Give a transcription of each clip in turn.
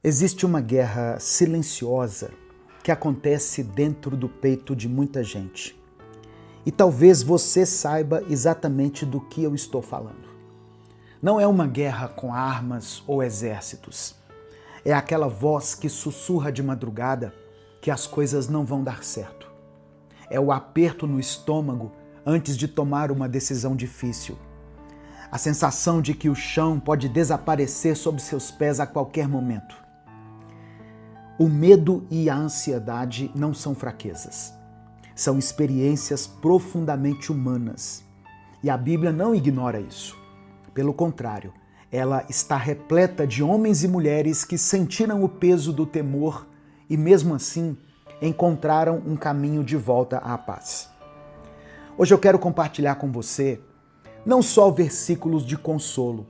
Existe uma guerra silenciosa que acontece dentro do peito de muita gente. E talvez você saiba exatamente do que eu estou falando. Não é uma guerra com armas ou exércitos. É aquela voz que sussurra de madrugada que as coisas não vão dar certo. É o aperto no estômago antes de tomar uma decisão difícil. A sensação de que o chão pode desaparecer sob seus pés a qualquer momento. O medo e a ansiedade não são fraquezas. São experiências profundamente humanas. E a Bíblia não ignora isso. Pelo contrário, ela está repleta de homens e mulheres que sentiram o peso do temor e, mesmo assim, encontraram um caminho de volta à paz. Hoje eu quero compartilhar com você não só versículos de consolo,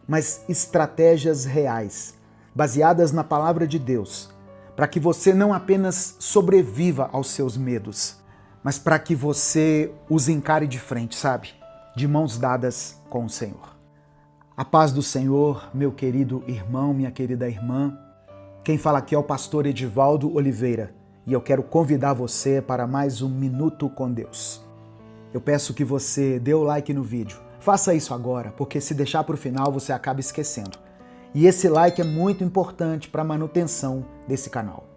mas estratégias reais, baseadas na palavra de Deus, para que você não apenas sobreviva aos seus medos, mas para que você os encare de frente, sabe? De mãos dadas com o Senhor. A paz do Senhor, meu querido irmão, minha querida irmã. Quem fala aqui é o pastor Edivaldo Oliveira e eu quero convidar você para mais um Minuto com Deus. Eu peço que você dê o like no vídeo. Faça isso agora, porque se deixar para o final você acaba esquecendo. E esse like é muito importante para a manutenção desse canal.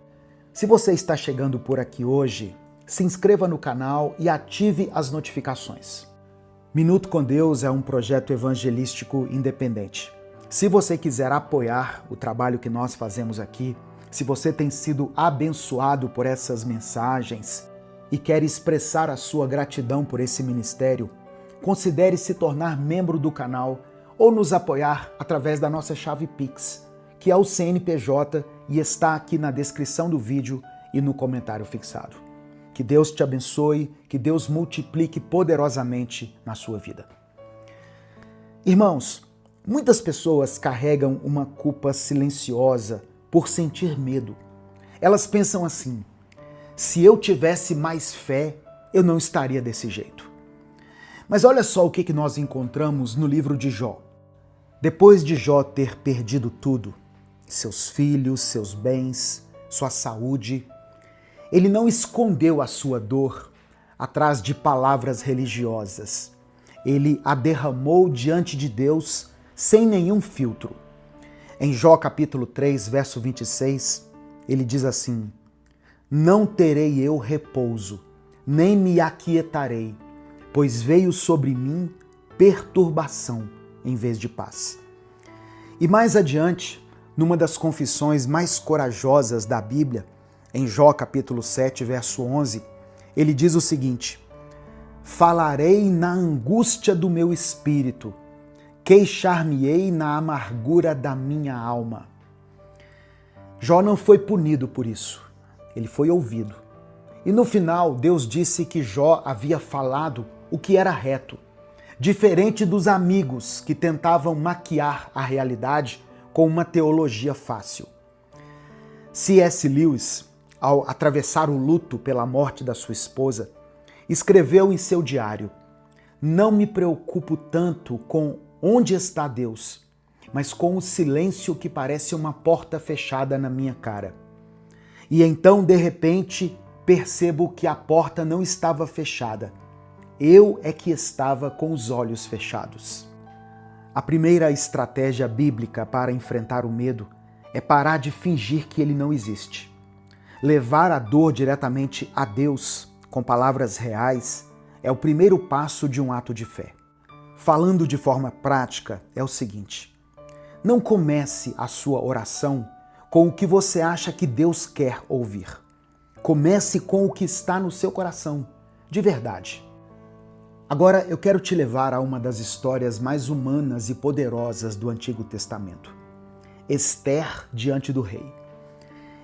Se você está chegando por aqui hoje, se inscreva no canal e ative as notificações. Minuto com Deus é um projeto evangelístico independente. Se você quiser apoiar o trabalho que nós fazemos aqui, se você tem sido abençoado por essas mensagens e quer expressar a sua gratidão por esse ministério, considere se tornar membro do canal ou nos apoiar através da nossa chave Pix, que é o CNPJ e está aqui na descrição do vídeo e no comentário fixado. Que Deus te abençoe, que Deus multiplique poderosamente na sua vida. Irmãos, muitas pessoas carregam uma culpa silenciosa por sentir medo. Elas pensam assim: se eu tivesse mais fé, eu não estaria desse jeito. Mas olha só o que nós encontramos no livro de Jó. Depois de Jó ter perdido tudo, seus filhos, seus bens, sua saúde, ele não escondeu a sua dor atrás de palavras religiosas. Ele a derramou diante de Deus sem nenhum filtro. Em Jó capítulo 3, verso 26, ele diz assim: não terei eu repouso, nem me aquietarei, pois veio sobre mim perturbação em vez de paz. E mais adiante, numa das confissões mais corajosas da Bíblia, em Jó capítulo 7, verso 11, ele diz o seguinte: falarei na angústia do meu espírito, queixar-me-ei na amargura da minha alma. Jó não foi punido por isso, ele foi ouvido. E no final, Deus disse que Jó havia falado o que era reto, diferente dos amigos que tentavam maquiar a realidade com uma teologia fácil. C.S. Lewis, ao atravessar o luto pela morte da sua esposa, escreveu em seu diário: não me preocupo tanto com onde está Deus, mas com o silêncio que parece uma porta fechada na minha cara. E então, de repente, percebo que a porta não estava fechada. Eu é que estava com os olhos fechados. A primeira estratégia bíblica para enfrentar o medo é parar de fingir que ele não existe. Levar a dor diretamente a Deus, com palavras reais, é o primeiro passo de um ato de fé. Falando de forma prática, é o seguinte: não comece a sua oração com o que você acha que Deus quer ouvir. Comece com o que está no seu coração, de verdade. Agora eu quero te levar a uma das histórias mais humanas e poderosas do Antigo Testamento. Esther diante do rei.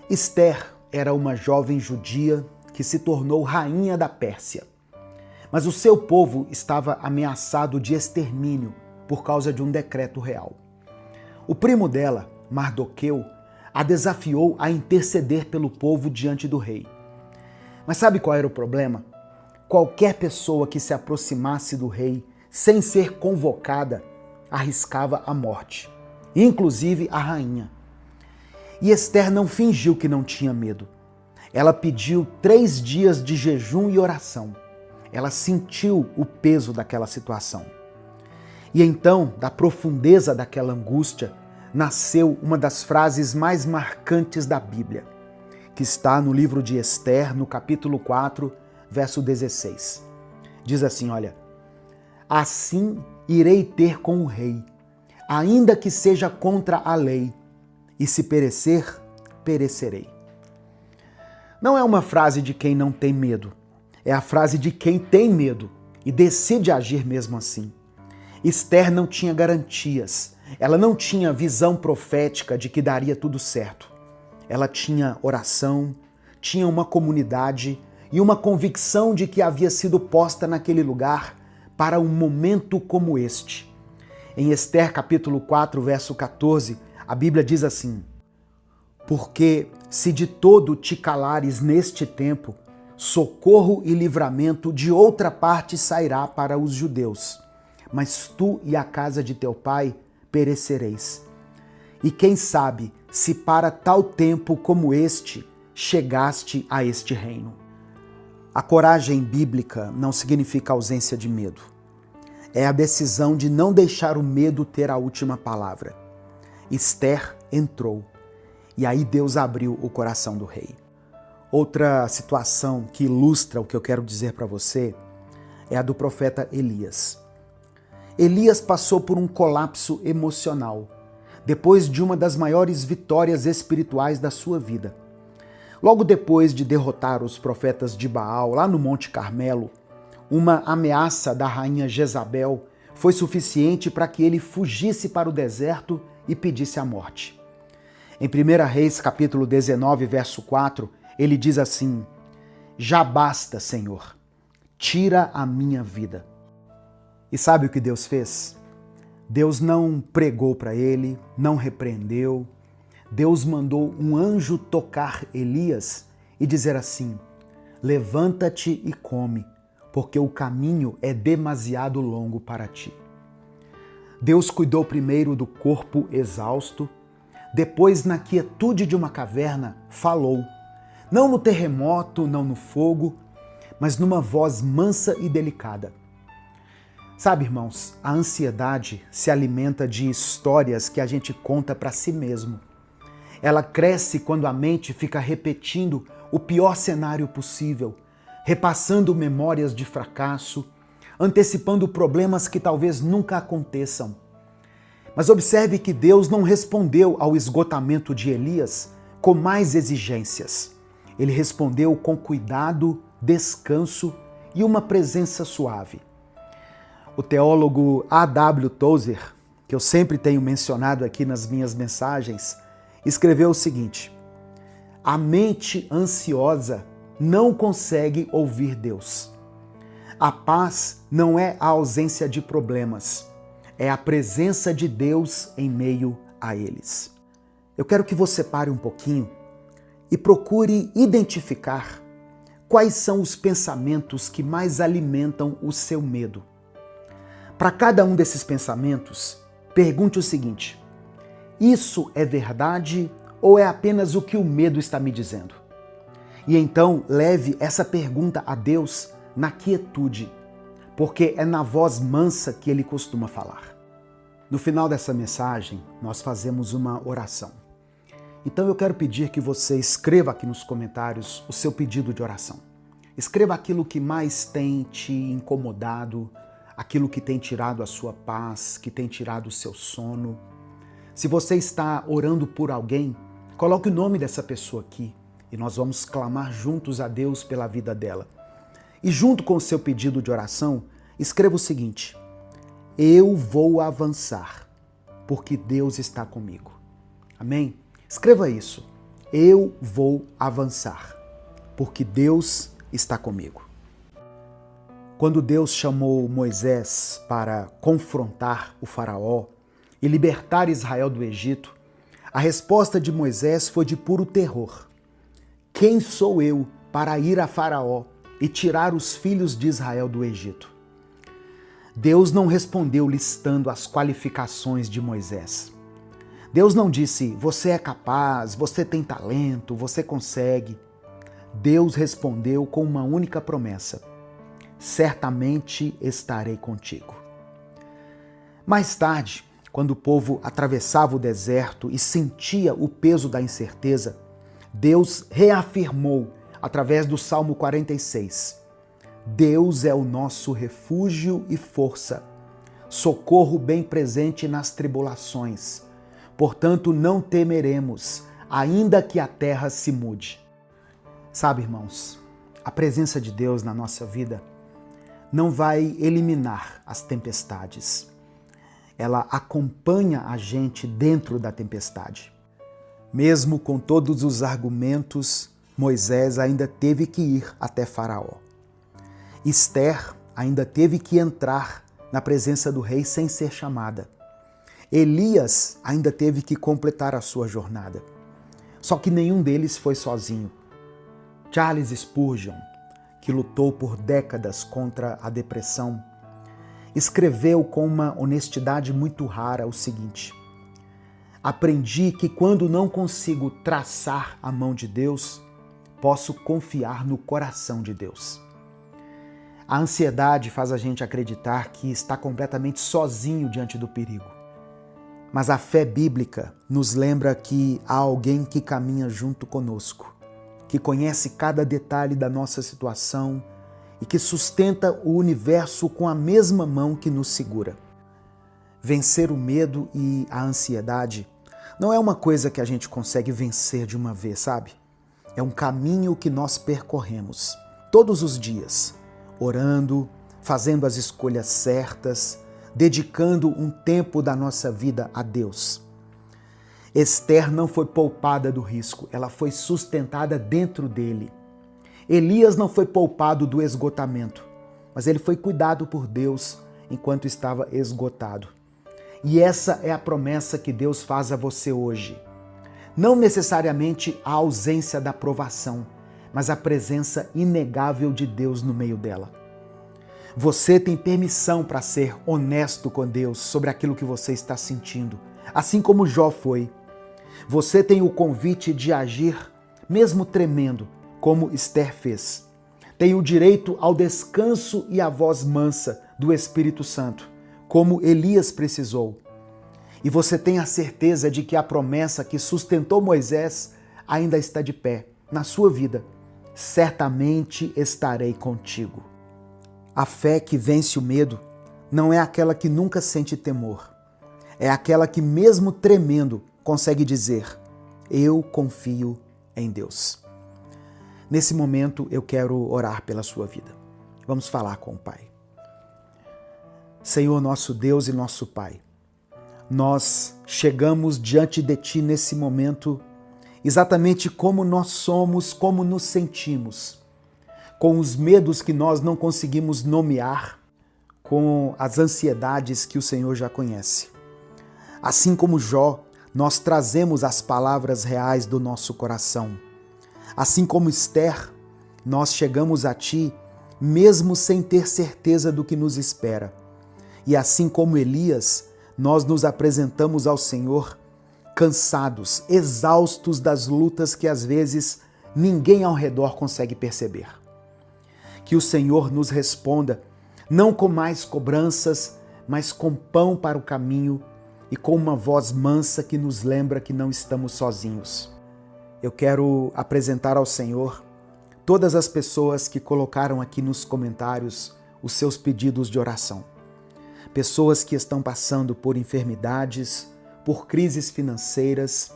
Esther era uma jovem judia que se tornou rainha da Pérsia. Mas o seu povo estava ameaçado de extermínio por causa de um decreto real. O primo dela, Mardoqueu, a desafiou a interceder pelo povo diante do rei. Mas sabe qual era o problema? Qualquer pessoa que se aproximasse do rei sem ser convocada arriscava a morte, inclusive a rainha. E Esther não fingiu que não tinha medo. Ela pediu 3 dias de jejum e oração. Ela sentiu o peso daquela situação. E então, da profundeza daquela angústia, nasceu uma das frases mais marcantes da Bíblia, que está no livro de Esther, no capítulo 4, verso 16. Diz assim, olha: assim irei ter com o rei, ainda que seja contra a lei, e se perecer, perecerei. Não é uma frase de quem não tem medo, é a frase de quem tem medo e decide agir mesmo assim. Esther não tinha garantias, ela não tinha visão profética de que daria tudo certo. Ela tinha oração, tinha uma comunidade e uma convicção de que havia sido posta naquele lugar para um momento como este. Em Esther capítulo 4, verso 14, a Bíblia diz assim: porque se de todo te calares neste tempo, socorro e livramento de outra parte sairá para os judeus, mas tu e a casa de teu pai perecereis. E quem sabe se para tal tempo como este chegaste a este reino. A coragem bíblica não significa ausência de medo. É a decisão de não deixar o medo ter a última palavra. Esther entrou e aí Deus abriu o coração do rei. Outra situação que ilustra o que eu quero dizer para você é a do profeta Elias. Elias passou por um colapso emocional depois de uma das maiores vitórias espirituais da sua vida. Logo depois de derrotar os profetas de Baal lá no Monte Carmelo, uma ameaça da rainha Jezabel foi suficiente para que ele fugisse para o deserto e pedisse a morte. Em 1 Reis, capítulo 19, verso 4, ele diz assim: já basta, Senhor, tira a minha vida. E sabe o que Deus fez? Deus não pregou para ele, não repreendeu. Deus mandou um anjo tocar Elias e dizer assim: levanta-te e come, porque o caminho é demasiado longo para ti. Deus cuidou primeiro do corpo exausto, depois, na quietude de uma caverna, falou. Não no terremoto, não no fogo, mas numa voz mansa e delicada. Sabe, irmãos, a ansiedade se alimenta de histórias que a gente conta para si mesmo. Ela cresce quando a mente fica repetindo o pior cenário possível, repassando memórias de fracasso, antecipando problemas que talvez nunca aconteçam. Mas observe que Deus não respondeu ao esgotamento de Elias com mais exigências. Ele respondeu com cuidado, descanso e uma presença suave. O teólogo A.W. Tozer, que eu sempre tenho mencionado aqui nas minhas mensagens, escreveu o seguinte: a mente ansiosa não consegue ouvir Deus. A paz não é a ausência de problemas, é a presença de Deus em meio a eles. Eu quero que você pare um pouquinho e procure identificar quais são os pensamentos que mais alimentam o seu medo. Para cada um desses pensamentos, pergunte o seguinte: isso é verdade ou é apenas o que o medo está me dizendo? E então leve essa pergunta a Deus na quietude, porque é na voz mansa que ele costuma falar. No final dessa mensagem, nós fazemos uma oração. Então eu quero pedir que você escreva aqui nos comentários o seu pedido de oração. Escreva aquilo que mais tem te incomodado, aquilo que tem tirado a sua paz, que tem tirado o seu sono. Se você está orando por alguém, coloque o nome dessa pessoa aqui e nós vamos clamar juntos a Deus pela vida dela. E junto com o seu pedido de oração, escreva o seguinte: eu vou avançar, porque Deus está comigo. Amém? Escreva isso. Eu vou avançar, porque Deus está comigo. Quando Deus chamou Moisés para confrontar o faraó e libertar Israel do Egito, a resposta de Moisés foi de puro terror. Quem sou eu para ir a Faraó e tirar os filhos de Israel do Egito? Deus não respondeu listando as qualificações de Moisés. Deus não disse, você é capaz, você tem talento, você consegue. Deus respondeu com uma única promessa: certamente estarei contigo. Mais tarde, quando o povo atravessava o deserto e sentia o peso da incerteza, Deus reafirmou através do Salmo 46: Deus é o nosso refúgio e força, socorro bem presente nas tribulações. Portanto, não temeremos, ainda que a terra se mude. Sabe, irmãos, a presença de Deus na nossa vida não vai eliminar as tempestades. Ela acompanha a gente dentro da tempestade. Mesmo com todos os argumentos, Moisés ainda teve que ir até Faraó. Esther ainda teve que entrar na presença do rei sem ser chamada. Elias ainda teve que completar a sua jornada. Só que nenhum deles foi sozinho. Charles Spurgeon, que lutou por décadas contra a depressão, escreveu com uma honestidade muito rara o seguinte: aprendi que quando não consigo traçar a mão de Deus, posso confiar no coração de Deus. A ansiedade faz a gente acreditar que está completamente sozinho diante do perigo. Mas a fé bíblica nos lembra que há alguém que caminha junto conosco, que conhece cada detalhe da nossa situação e que sustenta o universo com a mesma mão que nos segura. Vencer o medo e a ansiedade não é uma coisa que a gente consegue vencer de uma vez, sabe? É um caminho que nós percorremos todos os dias, orando, fazendo as escolhas certas, dedicando um tempo da nossa vida a Deus. Esther não foi poupada do risco, ela foi sustentada dentro dele. Elias não foi poupado do esgotamento, mas ele foi cuidado por Deus enquanto estava esgotado. E essa é a promessa que Deus faz a você hoje. Não necessariamente a ausência da provação, mas a presença inegável de Deus no meio dela. Você tem permissão para ser honesto com Deus sobre aquilo que você está sentindo, assim como Jó foi. Você tem o convite de agir, mesmo tremendo, como Esther fez. Tem o direito ao descanso e à voz mansa do Espírito Santo, como Elias precisou. E você tem a certeza de que a promessa que sustentou Moisés ainda está de pé na sua vida. Certamente estarei contigo. A fé que vence o medo não é aquela que nunca sente temor. É aquela que, mesmo tremendo, consegue dizer: eu confio em Deus. Nesse momento, eu quero orar pela sua vida. Vamos falar com o Pai. Senhor, nosso Deus e nosso Pai, nós chegamos diante de Ti nesse momento exatamente como nós somos, como nos sentimos, com os medos que nós não conseguimos nomear, com as ansiedades que o Senhor já conhece. Assim como Jó, nós trazemos as palavras reais do nosso coração. Assim como Esther, nós chegamos a Ti mesmo sem ter certeza do que nos espera. E assim como Elias, nós nos apresentamos ao Senhor cansados, exaustos das lutas que às vezes ninguém ao redor consegue perceber. Que o Senhor nos responda, não com mais cobranças, mas com pão para o caminho e com uma voz mansa que nos lembra que não estamos sozinhos. Eu quero apresentar ao Senhor todas as pessoas que colocaram aqui nos comentários os seus pedidos de oração. Pessoas que estão passando por enfermidades, por crises financeiras,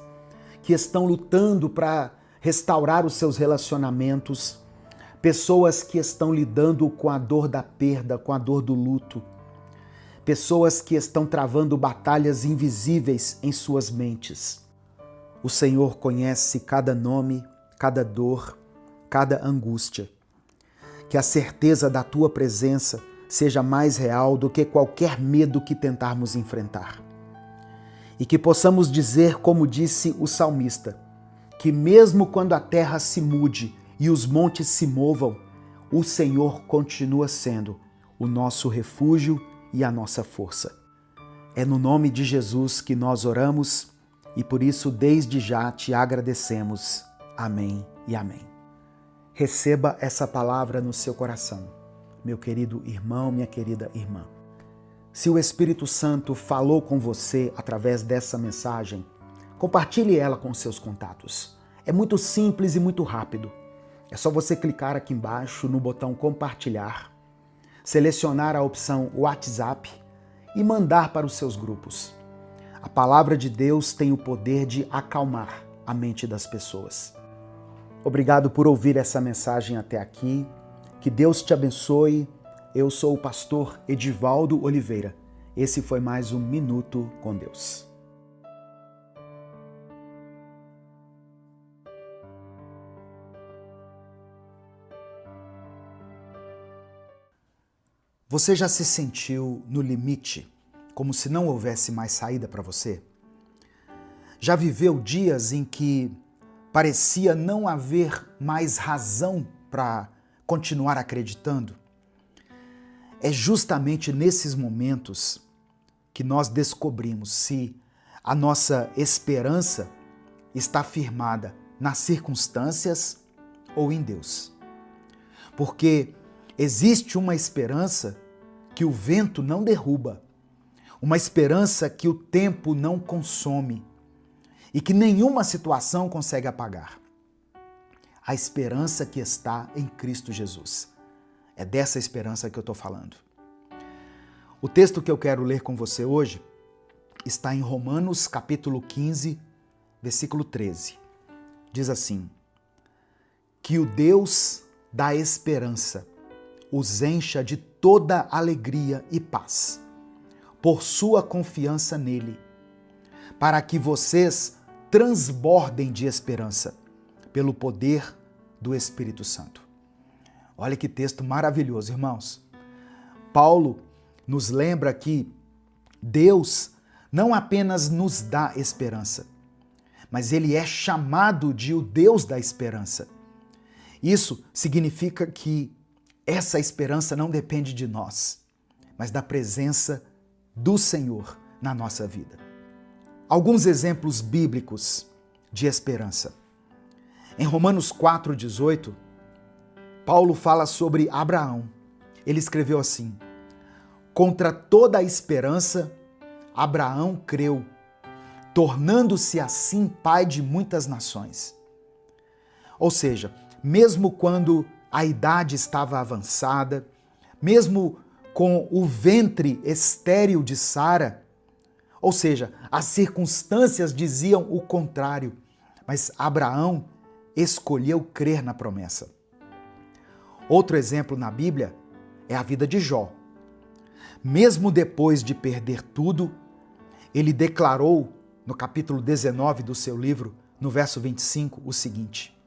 que estão lutando para restaurar os seus relacionamentos, pessoas que estão lidando com a dor da perda, com a dor do luto, pessoas que estão travando batalhas invisíveis em suas mentes. O Senhor conhece cada nome, cada dor, cada angústia. Que a certeza da Tua presença seja mais real do que qualquer medo que tentarmos enfrentar. E que possamos dizer, como disse o salmista, que mesmo quando a terra se mude e os montes se movam, o Senhor continua sendo o nosso refúgio e a nossa força. É no nome de Jesus que nós oramos e por isso desde já te agradecemos. Amém e amém. Receba essa palavra no seu coração, meu querido irmão, minha querida irmã. Se o Espírito Santo falou com você através dessa mensagem, compartilhe ela com seus contatos. É muito simples e muito rápido. É só você clicar aqui embaixo no botão compartilhar, selecionar a opção WhatsApp e mandar para os seus grupos. A palavra de Deus tem o poder de acalmar a mente das pessoas. Obrigado por ouvir essa mensagem até aqui. Que Deus te abençoe. Eu sou o pastor Edivaldo Oliveira. Esse foi mais um Minuto com Deus. Você já se sentiu no limite, como se não houvesse mais saída para você? Já viveu dias em que parecia não haver mais razão para continuar acreditando? É justamente nesses momentos que nós descobrimos se a nossa esperança está firmada nas circunstâncias ou em Deus. Porque existe uma esperança que o vento não derruba, uma esperança que o tempo não consome e que nenhuma situação consegue apagar. A esperança que está em Cristo Jesus. É dessa esperança que eu estou falando. O texto que eu quero ler com você hoje está em Romanos capítulo 15, versículo 13. Diz assim: que o Deus da esperança os encha de toda alegria e paz, por sua confiança nele, para que vocês transbordem de esperança pelo poder do Espírito Santo. Olha que texto maravilhoso, irmãos. Paulo nos lembra que Deus não apenas nos dá esperança, mas ele é chamado de o Deus da esperança. Isso significa que essa esperança não depende de nós, mas da presença do Senhor na nossa vida. Alguns exemplos bíblicos de esperança. Em Romanos 4,18, Paulo fala sobre Abraão. Ele escreveu assim: contra toda a esperança, Abraão creu, tornando-se assim pai de muitas nações. Ou seja, mesmo quando a idade estava avançada, mesmo com o ventre estéril de Sara, ou seja, as circunstâncias diziam o contrário, mas Abraão escolheu crer na promessa. Outro exemplo na Bíblia é a vida de Jó. Mesmo depois de perder tudo, ele declarou no capítulo 19 do seu livro, no verso 25, o seguinte: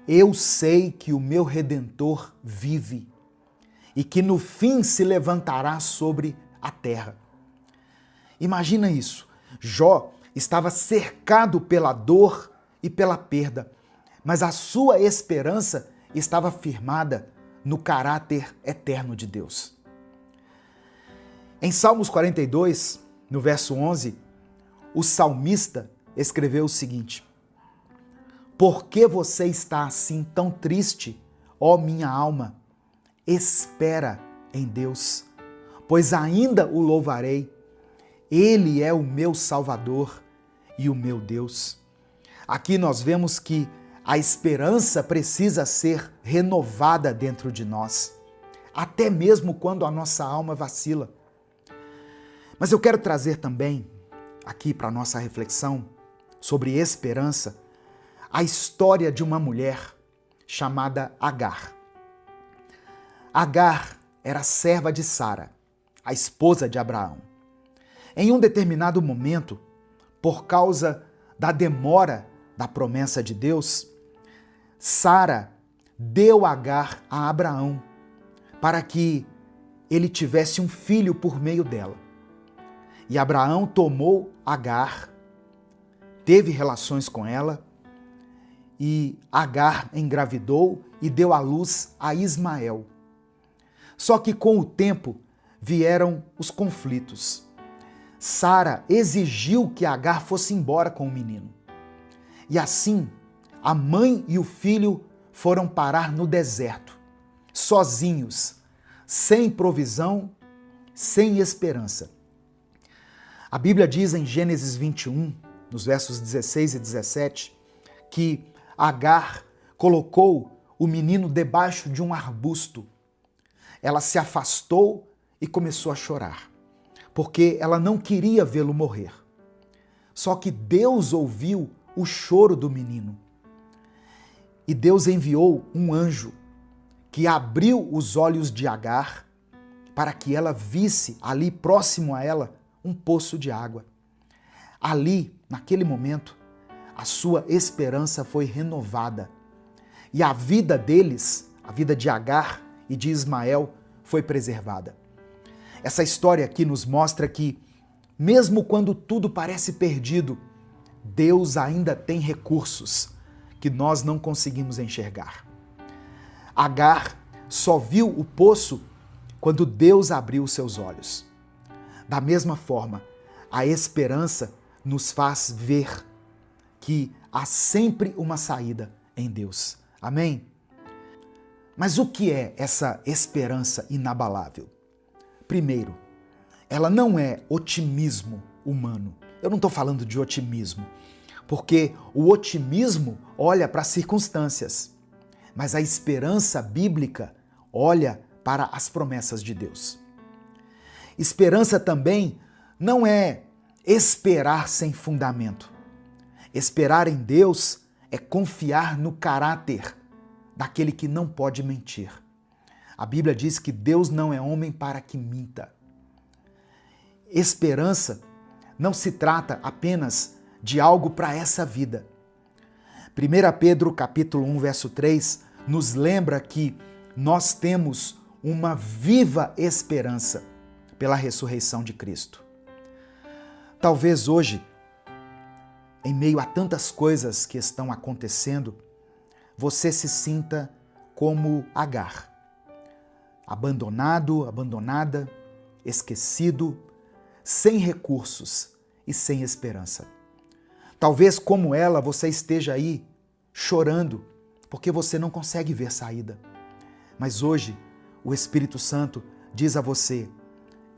eu sei que o meu Redentor vive e que no fim se levantará sobre a terra. Imagina isso. Jó estava cercado pela dor e pela perda, mas a sua esperança estava firmada no caráter eterno de Deus. Em Salmos 42, no verso 11, o salmista escreveu o seguinte: por que você está assim tão triste, ó minha alma? Espera em Deus, pois ainda o louvarei. Ele é o meu Salvador e o meu Deus. Aqui nós vemos que a esperança precisa ser renovada dentro de nós, até mesmo quando a nossa alma vacila. Mas eu quero trazer também aqui para a nossa reflexão sobre esperança a história de uma mulher chamada Agar. Agar era serva de Sara, a esposa de Abraão. Em um determinado momento, por causa da demora da promessa de Deus, Sara deu Agar a Abraão para que ele tivesse um filho por meio dela. E Abraão tomou Agar, teve relações com ela, e Agar engravidou e deu à luz a Ismael. Só que com o tempo vieram os conflitos. Sara exigiu que Agar fosse embora com o menino. E assim, a mãe e o filho foram parar no deserto, sozinhos, sem provisão, sem esperança. A Bíblia diz em Gênesis 21, nos versos 16 e 17, que Agar colocou o menino debaixo de um arbusto. Ela se afastou e começou a chorar, porque ela não queria vê-lo morrer. Só que Deus ouviu o choro do menino. E Deus enviou um anjo que abriu os olhos de Agar para que ela visse ali próximo a ela um poço de água. Ali, naquele momento, a sua esperança foi renovada. E a vida deles, a vida de Agar e de Ismael, foi preservada. Essa história aqui nos mostra que, mesmo quando tudo parece perdido, Deus ainda tem recursos que nós não conseguimos enxergar. Agar só viu o poço quando Deus abriu os seus olhos. Da mesma forma, a esperança nos faz ver que há sempre uma saída em Deus. Amém? Mas o que é essa esperança inabalável? Primeiro, ela não é otimismo humano. Eu não estou falando de otimismo, porque o otimismo olha para as circunstâncias, mas a esperança bíblica olha para as promessas de Deus. Esperança também não é esperar sem fundamento. Esperar em Deus é confiar no caráter daquele que não pode mentir. A Bíblia diz que Deus não é homem para que minta. Esperança não se trata apenas de algo para essa vida. 1 Pedro capítulo 1, verso 3, nos lembra que nós temos uma viva esperança pela ressurreição de Cristo. Talvez hoje, em meio a tantas coisas que estão acontecendo, você se sinta como Agar, abandonado, abandonada, esquecido, sem recursos e sem esperança. Talvez, como ela, você esteja aí chorando porque você não consegue ver saída. Mas hoje, o Espírito Santo diz a você: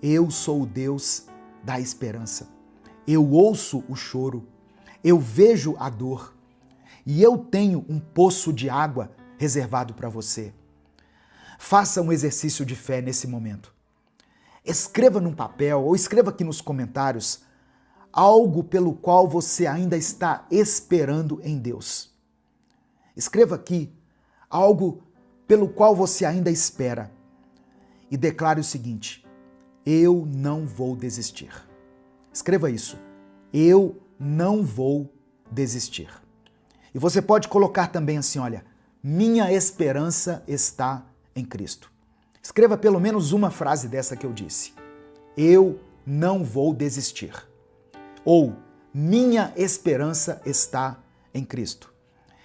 eu sou o Deus da esperança. Eu ouço o choro, eu vejo a dor e eu tenho um poço de água reservado para você. Faça um exercício de fé nesse momento. Escreva num papel ou escreva aqui nos comentários algo pelo qual você ainda está esperando em Deus. Escreva aqui algo pelo qual você ainda espera e declare o seguinte: eu não vou desistir. Escreva isso. Eu não vou desistir. E você pode colocar também assim, olha, minha esperança está em Cristo. Escreva pelo menos uma frase dessa que eu disse. Eu não vou desistir. Ou, minha esperança está em Cristo.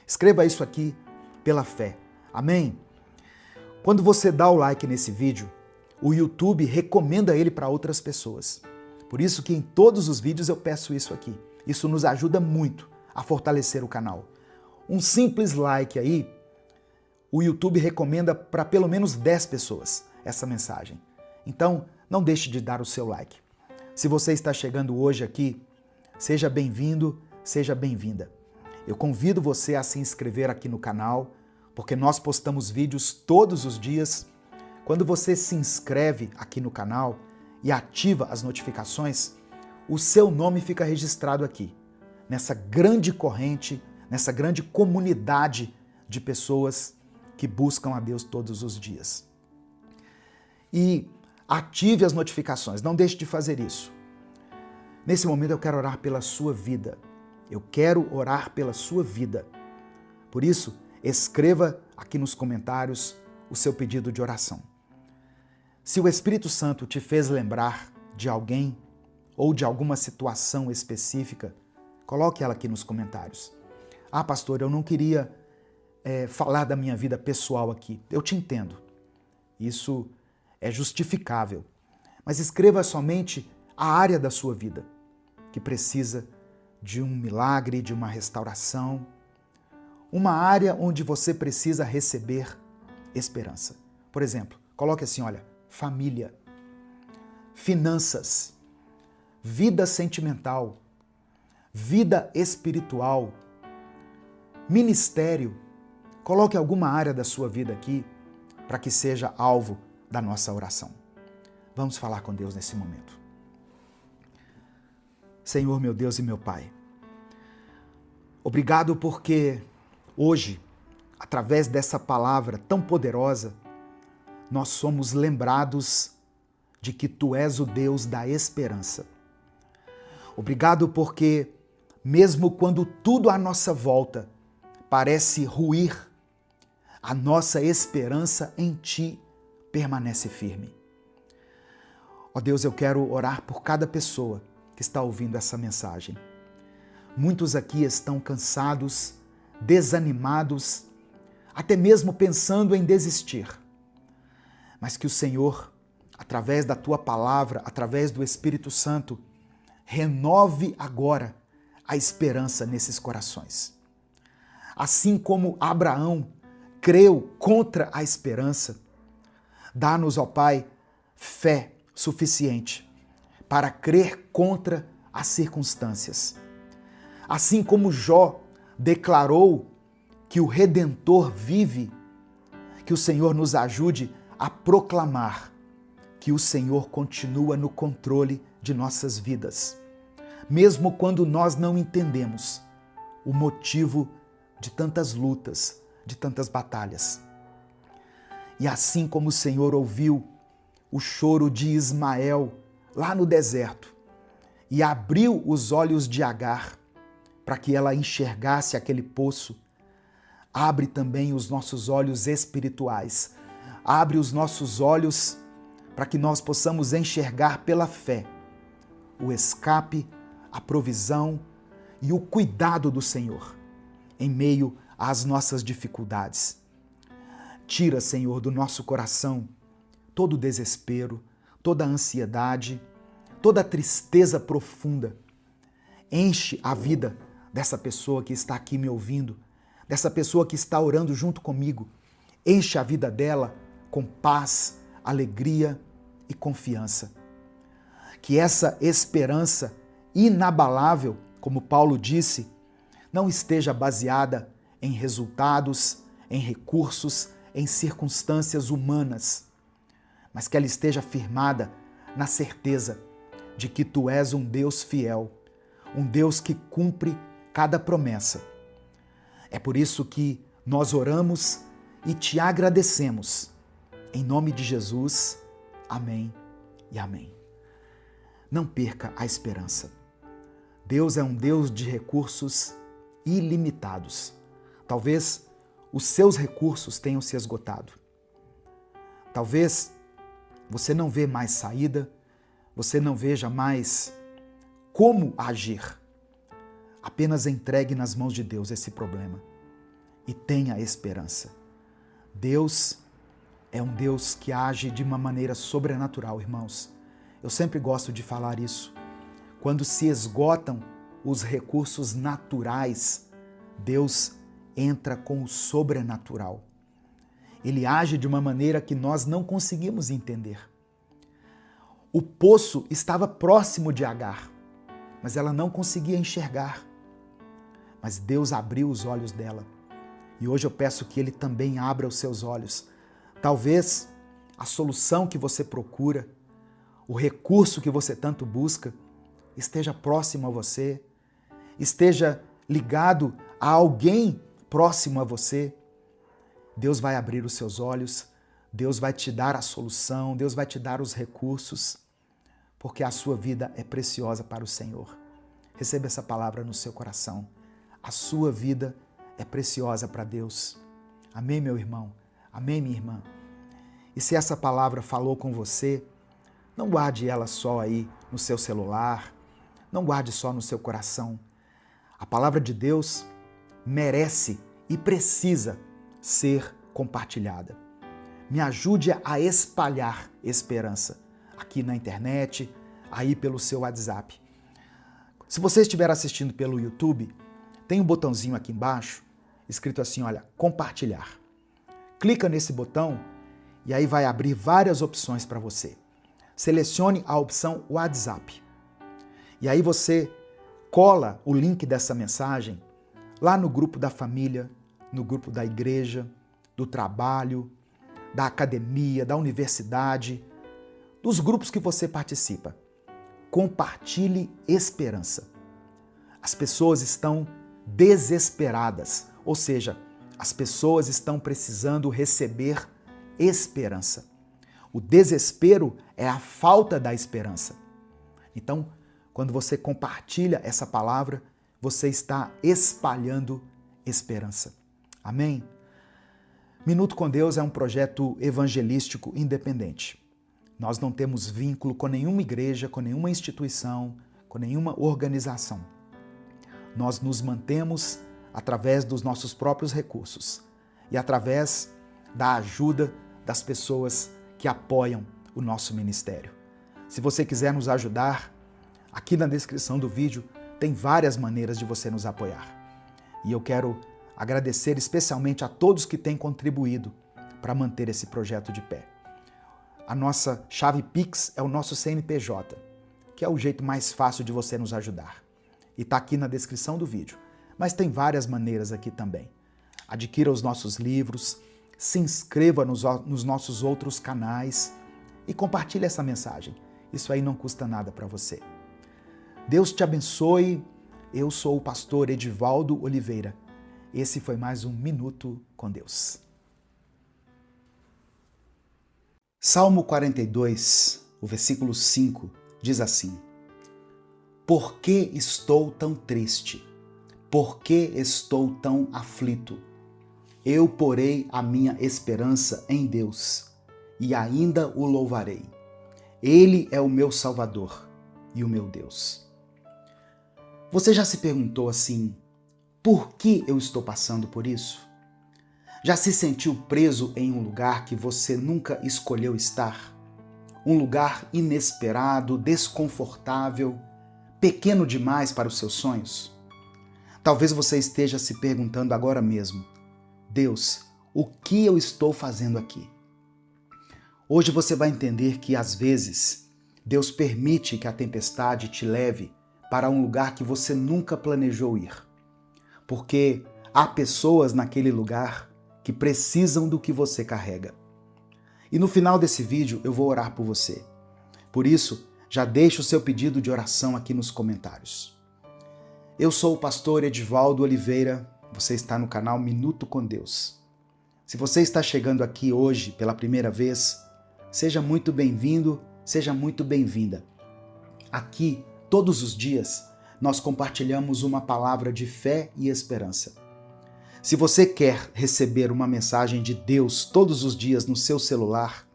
Escreva isso aqui pela fé. Amém? Quando você dá o like nesse vídeo, o YouTube recomenda ele para outras pessoas. Por isso que em todos os vídeos eu peço isso aqui. Isso nos ajuda muito a fortalecer o canal. Um simples like aí, o YouTube recomenda para pelo menos 10 pessoas essa mensagem. Então, não deixe de dar o seu like. Se você está chegando hoje aqui, seja bem-vindo, seja bem-vinda. Eu convido você a se inscrever aqui no canal, porque nós postamos vídeos todos os dias. Quando você se inscreve aqui no canal e ativa as notificações, o seu nome fica registrado aqui, nessa grande corrente, nessa grande comunidade de pessoas que buscam a Deus todos os dias. E ative as notificações, não deixe de fazer isso. Nesse momento eu quero orar pela sua vida. Eu quero orar pela sua vida. Por isso, escreva aqui nos comentários o seu pedido de oração. Se o Espírito Santo te fez lembrar de alguém ou de alguma situação específica, coloque ela aqui nos comentários. Ah, pastor, eu não queria falar da minha vida pessoal aqui. Eu te entendo. Isso é justificável. Mas escreva somente a área da sua vida que precisa de um milagre, de uma restauração, uma área onde você precisa receber esperança. Por exemplo, coloque assim, olha, família, finanças, vida sentimental, vida espiritual, ministério. Coloque alguma área da sua vida aqui para que seja alvo da nossa oração. Vamos falar com Deus nesse momento. Senhor, meu Deus e meu Pai, obrigado porque hoje, através dessa palavra tão poderosa, nós somos lembrados de que Tu és o Deus da esperança. Obrigado porque, mesmo quando tudo à nossa volta parece ruir, a nossa esperança em Ti permanece firme. Ó Deus, eu quero orar por cada pessoa que está ouvindo essa mensagem. Muitos aqui estão cansados, desanimados, até mesmo pensando em desistir. Mas que o Senhor, através da Tua palavra, através do Espírito Santo, renove agora a esperança nesses corações. Assim como Abraão creu contra a esperança, dá-nos, ó Pai, fé suficiente para crer contra as circunstâncias. Assim como Jó declarou que o Redentor vive, que o Senhor nos ajude a proclamar que o Senhor continua no controle de nossas vidas, mesmo quando nós não entendemos o motivo de tantas lutas, de tantas batalhas. E assim como o Senhor ouviu o choro de Ismael lá no deserto e abriu os olhos de Agar para que ela enxergasse aquele poço, abre também os nossos olhos espirituais, abre os nossos olhos para que nós possamos enxergar pela fé o escape, a provisão e o cuidado do Senhor em meio às nossas dificuldades. Tira, Senhor, do nosso coração todo o desespero, toda a ansiedade, toda a tristeza profunda. Enche a vida dessa pessoa que está aqui me ouvindo, dessa pessoa que está orando junto comigo. Enche a vida dela com paz, alegria e confiança. Que essa esperança inabalável, como Paulo disse, não esteja baseada em resultados, em recursos, em circunstâncias humanas, mas que ela esteja firmada na certeza de que Tu és um Deus fiel, um Deus que cumpre cada promessa. É por isso que nós oramos e Te agradecemos. Em nome de Jesus, amém e amém. Não perca a esperança. Deus é um Deus de recursos ilimitados. Talvez os seus recursos tenham se esgotado. Talvez você não vê mais saída, você não veja mais como agir. Apenas entregue nas mãos de Deus esse problema e tenha esperança. Deus é um Deus que age de uma maneira sobrenatural, irmãos. Eu sempre gosto de falar isso. Quando se esgotam os recursos naturais, Deus entra com o sobrenatural. Ele age de uma maneira que nós não conseguimos entender. O poço estava próximo de Agar, mas ela não conseguia enxergar. Mas Deus abriu os olhos dela. E hoje eu peço que Ele também abra os seus olhos. Talvez a solução que você procura, o recurso que você tanto busca, esteja próximo a você, esteja ligado a alguém próximo a você. Deus vai abrir os seus olhos, Deus vai te dar a solução, Deus vai te dar os recursos, porque a sua vida é preciosa para o Senhor. Receba essa palavra no seu coração. A sua vida é preciosa para Deus. Amém, meu irmão? Amém, minha irmã? E se essa palavra falou com você, não guarde ela só aí no seu celular, não guarde só no seu coração. A palavra de Deus merece e precisa ser compartilhada. Me ajude a espalhar esperança aqui na internet, aí pelo seu WhatsApp. Se você estiver assistindo pelo YouTube, tem um botãozinho aqui embaixo, escrito assim, olha, compartilhar. Clica nesse botão e aí vai abrir várias opções para você. Selecione a opção WhatsApp. E aí você cola o link dessa mensagem lá no grupo da família, no grupo da igreja, do trabalho, da academia, da universidade, dos grupos que você participa. Compartilhe esperança. As pessoas estão desesperadas, ou seja, as pessoas estão precisando receber esperança. O desespero é a falta da esperança. Então, quando você compartilha essa palavra, você está espalhando esperança. Amém? Minuto com Deus é um projeto evangelístico independente. Nós não temos vínculo com nenhuma igreja, com nenhuma instituição, com nenhuma organização. Nós nos mantemos através dos nossos próprios recursos e através da ajuda das pessoas que apoiam o nosso ministério. Se você quiser nos ajudar, aqui na descrição do vídeo tem várias maneiras de você nos apoiar. E eu quero agradecer especialmente a todos que têm contribuído para manter esse projeto de pé. A nossa chave Pix é o nosso CNPJ, que é o jeito mais fácil de você nos ajudar. E está aqui na descrição do vídeo. Mas tem várias maneiras aqui também. Adquira os nossos livros, se inscreva nos nossos outros canais e compartilhe essa mensagem. Isso aí não custa nada para você. Deus te abençoe. Eu sou o pastor Edivaldo Oliveira. Esse foi mais um Minuto com Deus. Salmo 42, o versículo 5, diz assim: Por que estou tão triste? Por que estou tão aflito? Eu porei a minha esperança em Deus e ainda o louvarei. Ele é o meu Salvador e o meu Deus. Você já se perguntou assim, por que eu estou passando por isso? Já se sentiu preso em um lugar que você nunca escolheu estar? Um lugar inesperado, desconfortável, pequeno demais para os seus sonhos? Talvez você esteja se perguntando agora mesmo, Deus, o que eu estou fazendo aqui? Hoje você vai entender que às vezes Deus permite que a tempestade te leve para um lugar que você nunca planejou ir. Porque há pessoas naquele lugar que precisam do que você carrega. E no final desse vídeo eu vou orar por você. Por isso, já deixe o seu pedido de oração aqui nos comentários. Eu sou o pastor Edivaldo Oliveira, você está no canal Minuto com Deus. Se você está chegando aqui hoje pela primeira vez, seja muito bem-vindo, seja muito bem-vinda. Aqui, todos os dias, nós compartilhamos uma palavra de fé e esperança. Se você quer receber uma mensagem de Deus todos os dias no seu celular,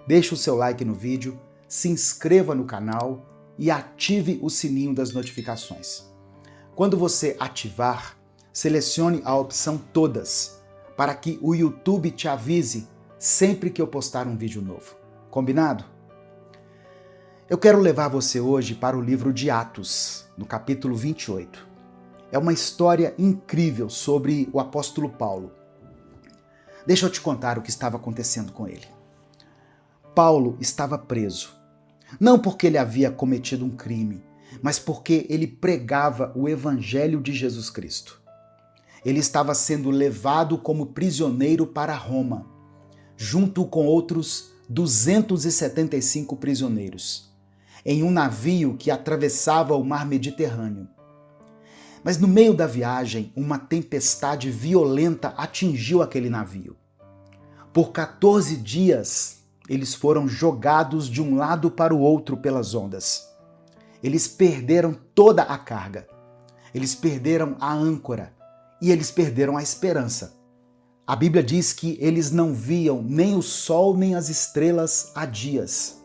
deixe o seu like no vídeo, se inscreva no canal e ative o sininho das notificações. Quando você ativar, selecione a opção Todas, para que o YouTube te avise sempre que eu postar um vídeo novo. Combinado? Eu quero levar você hoje para o livro de Atos, no capítulo 28. É uma história incrível sobre o apóstolo Paulo. Deixa eu te contar o que estava acontecendo com ele. Paulo estava preso, não porque ele havia cometido um crime, mas porque ele pregava o evangelho de Jesus Cristo. Ele estava sendo levado como prisioneiro para Roma, junto com outros 275 prisioneiros, em um navio que atravessava o mar Mediterrâneo. Mas no meio da viagem, uma tempestade violenta atingiu aquele navio. Por 14 dias, eles foram jogados de um lado para o outro pelas ondas. Eles perderam toda a carga. Eles perderam a âncora e eles perderam a esperança. A Bíblia diz que eles não viam nem o sol nem as estrelas há dias.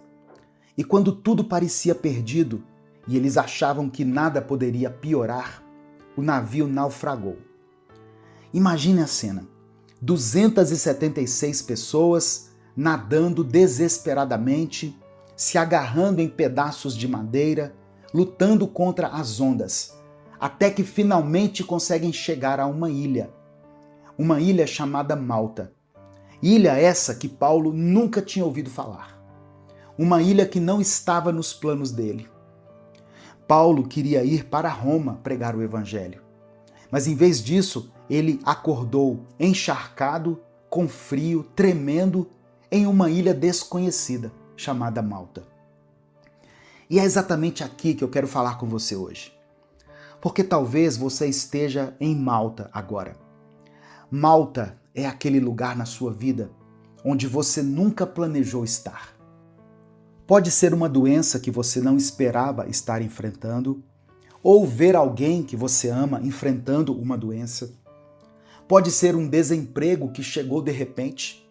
E quando tudo parecia perdido e eles achavam que nada poderia piorar, o navio naufragou. Imagine a cena, 276 pessoas nadando desesperadamente se agarrando em pedaços de madeira, lutando contra as ondas, até que finalmente conseguem chegar a uma ilha chamada Malta. Ilha essa que Paulo nunca tinha ouvido falar. Uma ilha que não estava nos planos dele. Paulo queria ir para Roma pregar o evangelho. Mas em vez disso, ele acordou encharcado, com frio, tremendo, em uma ilha desconhecida, chamada Malta. E é exatamente aqui que eu quero falar com você hoje. Porque talvez você esteja em Malta agora. Malta é aquele lugar na sua vida onde você nunca planejou estar. Pode ser uma doença que você não esperava estar enfrentando, ou ver alguém que você ama enfrentando uma doença. Pode ser um desemprego que chegou de repente,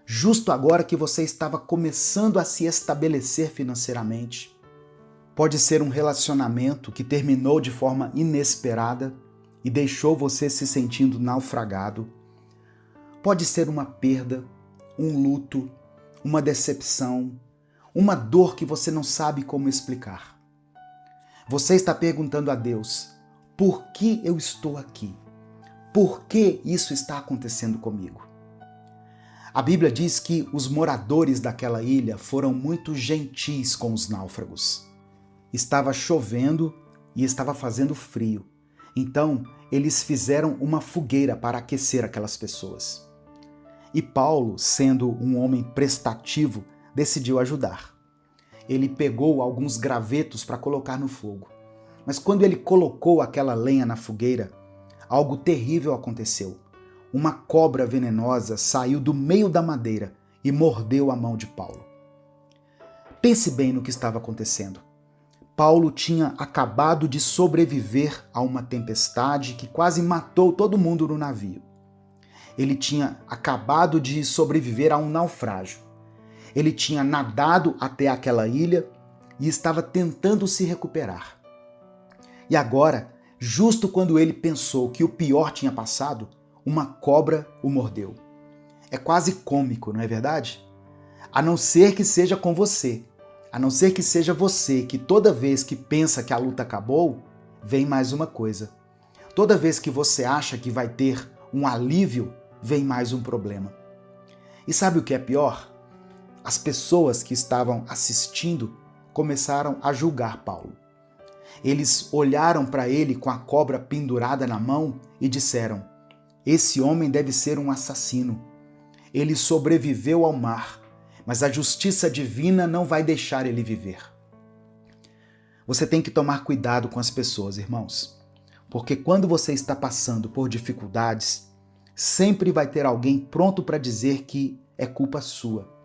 justo agora que você estava começando a se estabelecer financeiramente. Pode ser um relacionamento que terminou de forma inesperada e deixou você se sentindo naufragado. Pode ser uma perda, um luto, uma decepção, uma dor que você não sabe como explicar. Você está perguntando a Deus, por que eu estou aqui? Por que isso está acontecendo comigo? A Bíblia diz que os moradores daquela ilha foram muito gentis com os náufragos. Estava chovendo e estava fazendo frio. Então, eles fizeram uma fogueira para aquecer aquelas pessoas. E Paulo, sendo um homem prestativo, decidiu ajudar. Ele pegou alguns gravetos para colocar no fogo. Mas quando ele colocou aquela lenha na fogueira, algo terrível aconteceu. Uma cobra venenosa saiu do meio da madeira e mordeu a mão de Paulo. Pense bem no que estava acontecendo. Paulo tinha acabado de sobreviver a uma tempestade que quase matou todo mundo no navio. Ele tinha acabado de sobreviver a um naufrágio. Ele tinha nadado até aquela ilha e estava tentando se recuperar. E agora, justo quando ele pensou que o pior tinha passado, uma cobra o mordeu. É quase cômico, não é verdade? A não ser que seja com você. A não ser que seja você que toda vez que pensa que a luta acabou, vem mais uma coisa. Toda vez que você acha que vai ter um alívio, vem mais um problema. E sabe o que é pior? As pessoas que estavam assistindo começaram a julgar Paulo. Eles olharam para ele com a cobra pendurada na mão e disseram: esse homem deve ser um assassino. Ele sobreviveu ao mar, mas a justiça divina não vai deixar ele viver. Você tem que tomar cuidado com as pessoas, irmãos, porque quando você está passando por dificuldades, sempre vai ter alguém pronto para dizer que é culpa sua.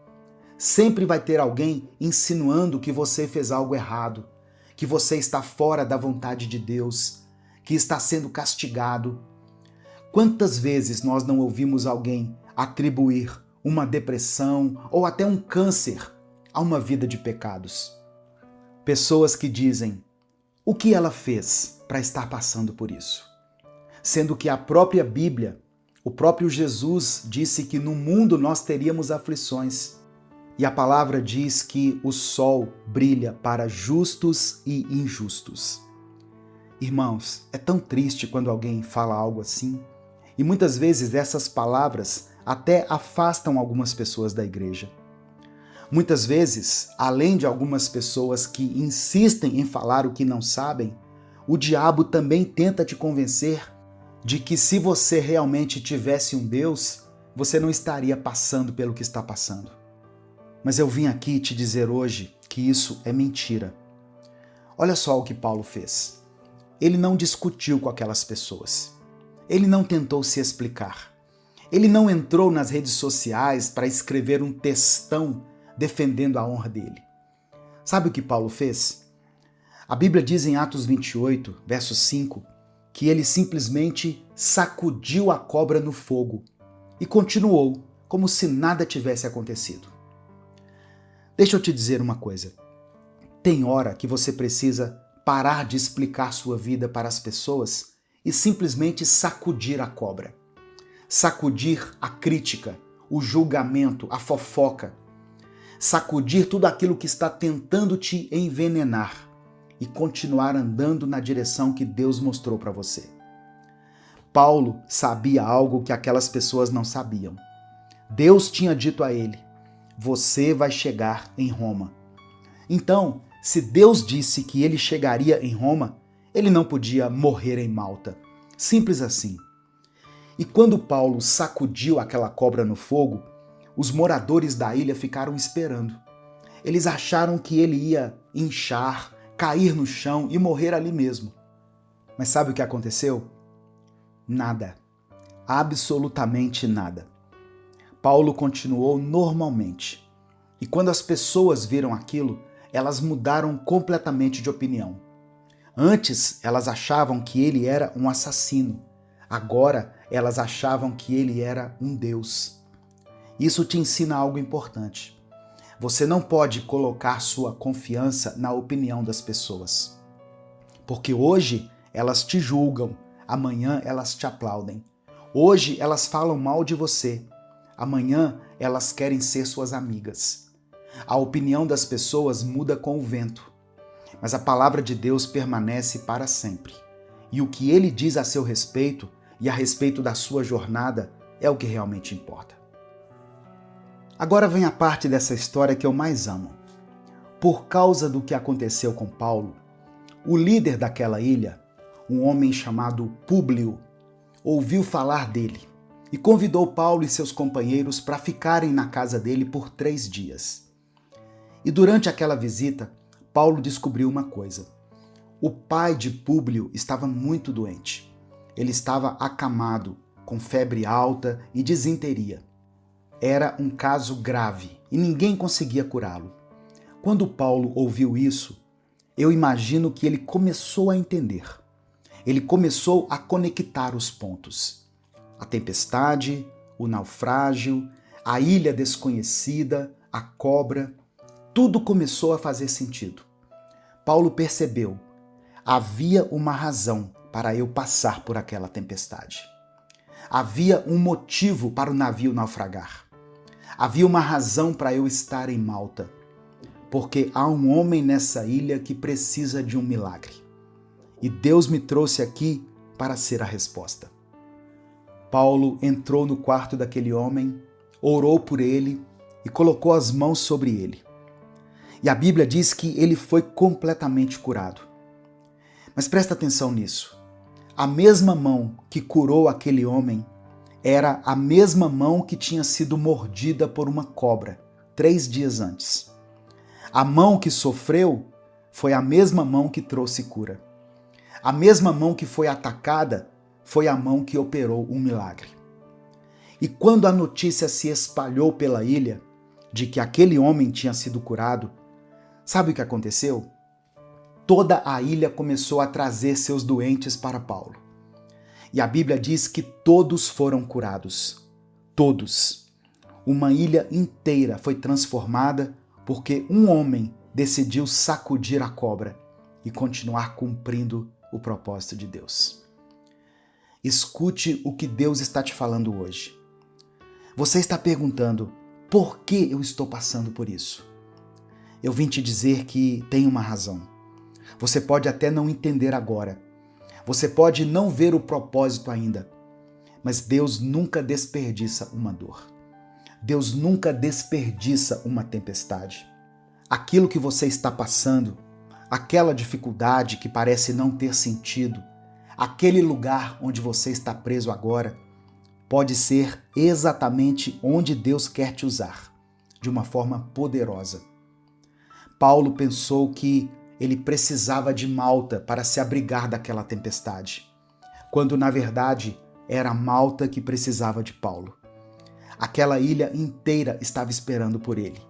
Sempre vai ter alguém insinuando que você fez algo errado, que você está fora da vontade de Deus, que está sendo castigado. Quantas vezes nós não ouvimos alguém atribuir uma depressão ou até um câncer a uma vida de pecados? Pessoas que dizem: o que ela fez para estar passando por isso? Sendo que a própria Bíblia, o próprio Jesus disse que no mundo nós teríamos aflições. E a palavra diz que o sol brilha para justos e injustos. Irmãos, é tão triste quando alguém fala algo assim. E muitas vezes essas palavras até afastam algumas pessoas da igreja. Muitas vezes, além de algumas pessoas que insistem em falar o que não sabem, o diabo também tenta te convencer de que se você realmente tivesse um Deus, você não estaria passando pelo que está passando. Mas eu vim aqui te dizer hoje que isso é mentira. Olha só o que Paulo fez. Ele não discutiu com aquelas pessoas. Ele não tentou se explicar. Ele não entrou nas redes sociais para escrever um textão defendendo a honra dele. Sabe o que Paulo fez? A Bíblia diz em Atos 28, verso 5, que ele simplesmente sacudiu a cobra no fogo e continuou como se nada tivesse acontecido. Deixa eu te dizer uma coisa. Tem hora que você precisa parar de explicar sua vida para as pessoas e simplesmente sacudir a cobra. Sacudir a crítica, o julgamento, a fofoca. sacudir tudo aquilo que está tentando te envenenar e continuar andando na direção que Deus mostrou para você. Paulo sabia algo que aquelas pessoas não sabiam. Deus tinha dito a ele: você vai chegar em Roma. Então, se Deus disse que ele chegaria em Roma, ele não podia morrer em Malta. Simples assim. E quando Paulo sacudiu aquela cobra no fogo, os moradores da ilha ficaram esperando. Eles acharam que ele ia inchar, cair no chão e morrer ali mesmo. Mas sabe o que aconteceu? Nada. Absolutamente nada. Paulo continuou normalmente. E quando as pessoas viram aquilo, elas mudaram completamente de opinião. Antes, elas achavam que ele era um assassino. Agora, elas achavam que ele era um Deus. Isso te ensina algo importante. Você não pode colocar sua confiança na opinião das pessoas. Porque hoje elas te julgam, amanhã elas te aplaudem. Hoje elas falam mal de você, amanhã elas querem ser suas amigas. A opinião das pessoas muda com o vento, mas a palavra de Deus permanece para sempre. E o que ele diz a seu respeito e a respeito da sua jornada é o que realmente importa. Agora vem a parte dessa história que eu mais amo. Por causa do que aconteceu com Paulo, o líder daquela ilha, um homem chamado Públio, ouviu falar dele e convidou Paulo e seus companheiros para ficarem na casa dele por 3 dias. E durante aquela visita, Paulo descobriu uma coisa. O pai de Públio estava muito doente. Ele estava acamado, com febre alta e disenteria. Era um caso grave e ninguém conseguia curá-lo. Quando Paulo ouviu isso, eu imagino que ele começou a entender. Ele começou a conectar os pontos. A tempestade, o naufrágio, a ilha desconhecida, a cobra, tudo começou a fazer sentido. Paulo percebeu, havia uma razão para eu passar por aquela tempestade. Havia um motivo para o navio naufragar. Havia uma razão para eu estar em Malta, porque há um homem nessa ilha que precisa de um milagre. E Deus me trouxe aqui para ser a resposta. Paulo entrou no quarto daquele homem, orou por ele e colocou as mãos sobre ele. E a Bíblia diz que ele foi completamente curado. Mas presta atenção nisso. A mesma mão que curou aquele homem era a mesma mão que tinha sido mordida por uma cobra 3 dias antes. A mão que sofreu foi a mesma mão que trouxe cura. A mesma mão que foi atacada foi a mão que operou um milagre. E quando a notícia se espalhou pela ilha de que aquele homem tinha sido curado, sabe o que aconteceu? Toda a ilha começou a trazer seus doentes para Paulo. E a Bíblia diz que todos foram curados. Todos. Uma ilha inteira foi transformada porque um homem decidiu sacudir a cobra e continuar cumprindo o propósito de Deus. Escute o que Deus está te falando hoje. Você está perguntando, por que eu estou passando por isso? Eu vim te dizer que tem uma razão. Você pode até não entender agora. Você pode não ver o propósito ainda. Mas Deus nunca desperdiça uma dor. Deus nunca desperdiça uma tempestade. Aquilo que você está passando, aquela dificuldade que parece não ter sentido, aquele lugar onde você está preso agora, pode ser exatamente onde Deus quer te usar, de uma forma poderosa. Paulo pensou que ele precisava de Malta para se abrigar daquela tempestade, quando na verdade era Malta que precisava de Paulo. Aquela ilha inteira estava esperando por ele.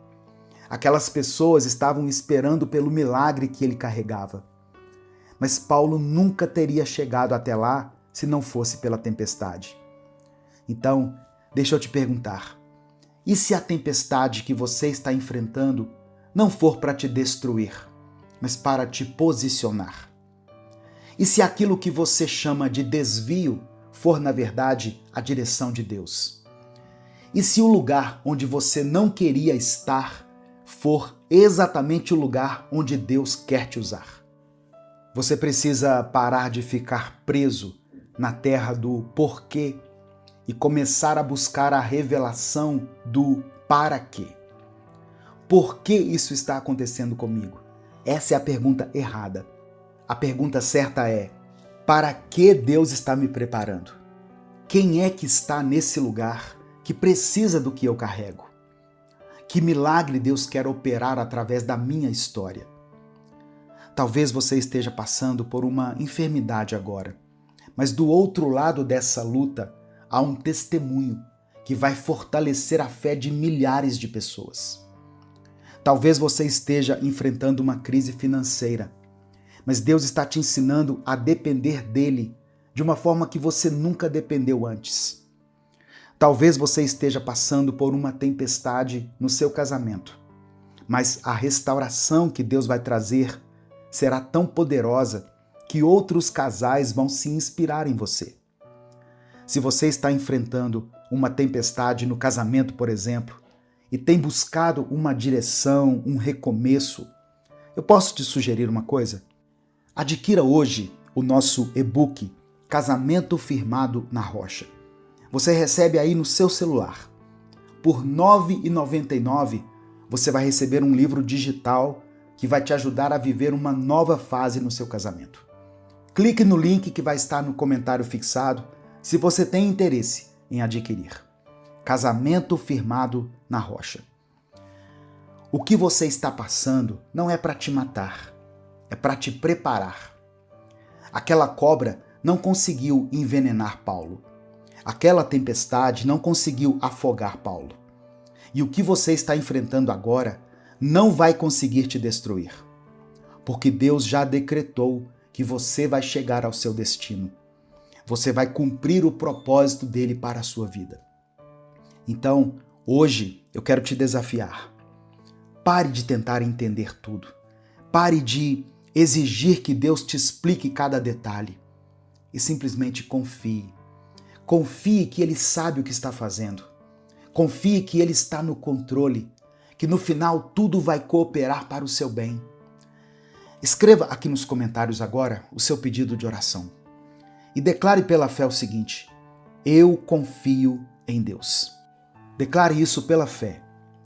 Aquelas pessoas estavam esperando pelo milagre que ele carregava. Mas Paulo nunca teria chegado até lá se não fosse pela tempestade. Então, deixa eu te perguntar, e se a tempestade que você está enfrentando não for para te destruir, mas para te posicionar? E se aquilo que você chama de desvio for, na verdade, a direção de Deus? E se o lugar onde você não queria estar for exatamente o lugar onde Deus quer te usar. Você precisa parar de ficar preso na terra do porquê e começar a buscar a revelação do para quê. Por que isso está acontecendo comigo? Essa é a pergunta errada. A pergunta certa é: para que Deus está me preparando? Quem é que está nesse lugar que precisa do que eu carrego? Que milagre Deus quer operar através da minha história? Talvez você esteja passando por uma enfermidade agora, mas do outro lado dessa luta há um testemunho que vai fortalecer a fé de milhares de pessoas. Talvez você esteja enfrentando uma crise financeira, mas Deus está te ensinando a depender dele de uma forma que você nunca dependeu antes. Talvez você esteja passando por uma tempestade no seu casamento, mas a restauração que Deus vai trazer será tão poderosa que outros casais vão se inspirar em você. Se você está enfrentando uma tempestade no casamento, por exemplo, e tem buscado uma direção, um recomeço, eu posso te sugerir uma coisa? Adquira hoje o nosso e-book Casamento Firmado na Rocha. Você recebe aí no seu celular. Por R$ 9,99 você vai receber um livro digital que vai te ajudar a viver uma nova fase no seu casamento. Clique no link que vai estar no comentário fixado se você tem interesse em adquirir. Casamento Firmado na Rocha. O que você está passando não é para te matar, é para te preparar. Aquela cobra não conseguiu envenenar Paulo. Aquela tempestade não conseguiu afogar Paulo. E o que você está enfrentando agora não vai conseguir te destruir, porque Deus já decretou que você vai chegar ao seu destino. Você vai cumprir o propósito dele para a sua vida. Então, hoje eu quero te desafiar. Pare de tentar entender tudo. Pare de exigir que Deus te explique cada detalhe e simplesmente confie. Confie que Ele sabe o que está fazendo. Confie que Ele está no controle, que no final tudo vai cooperar para o seu bem. Escreva aqui nos comentários agora o seu pedido de oração e declare pela fé o seguinte: eu confio em Deus. Declare isso pela fé.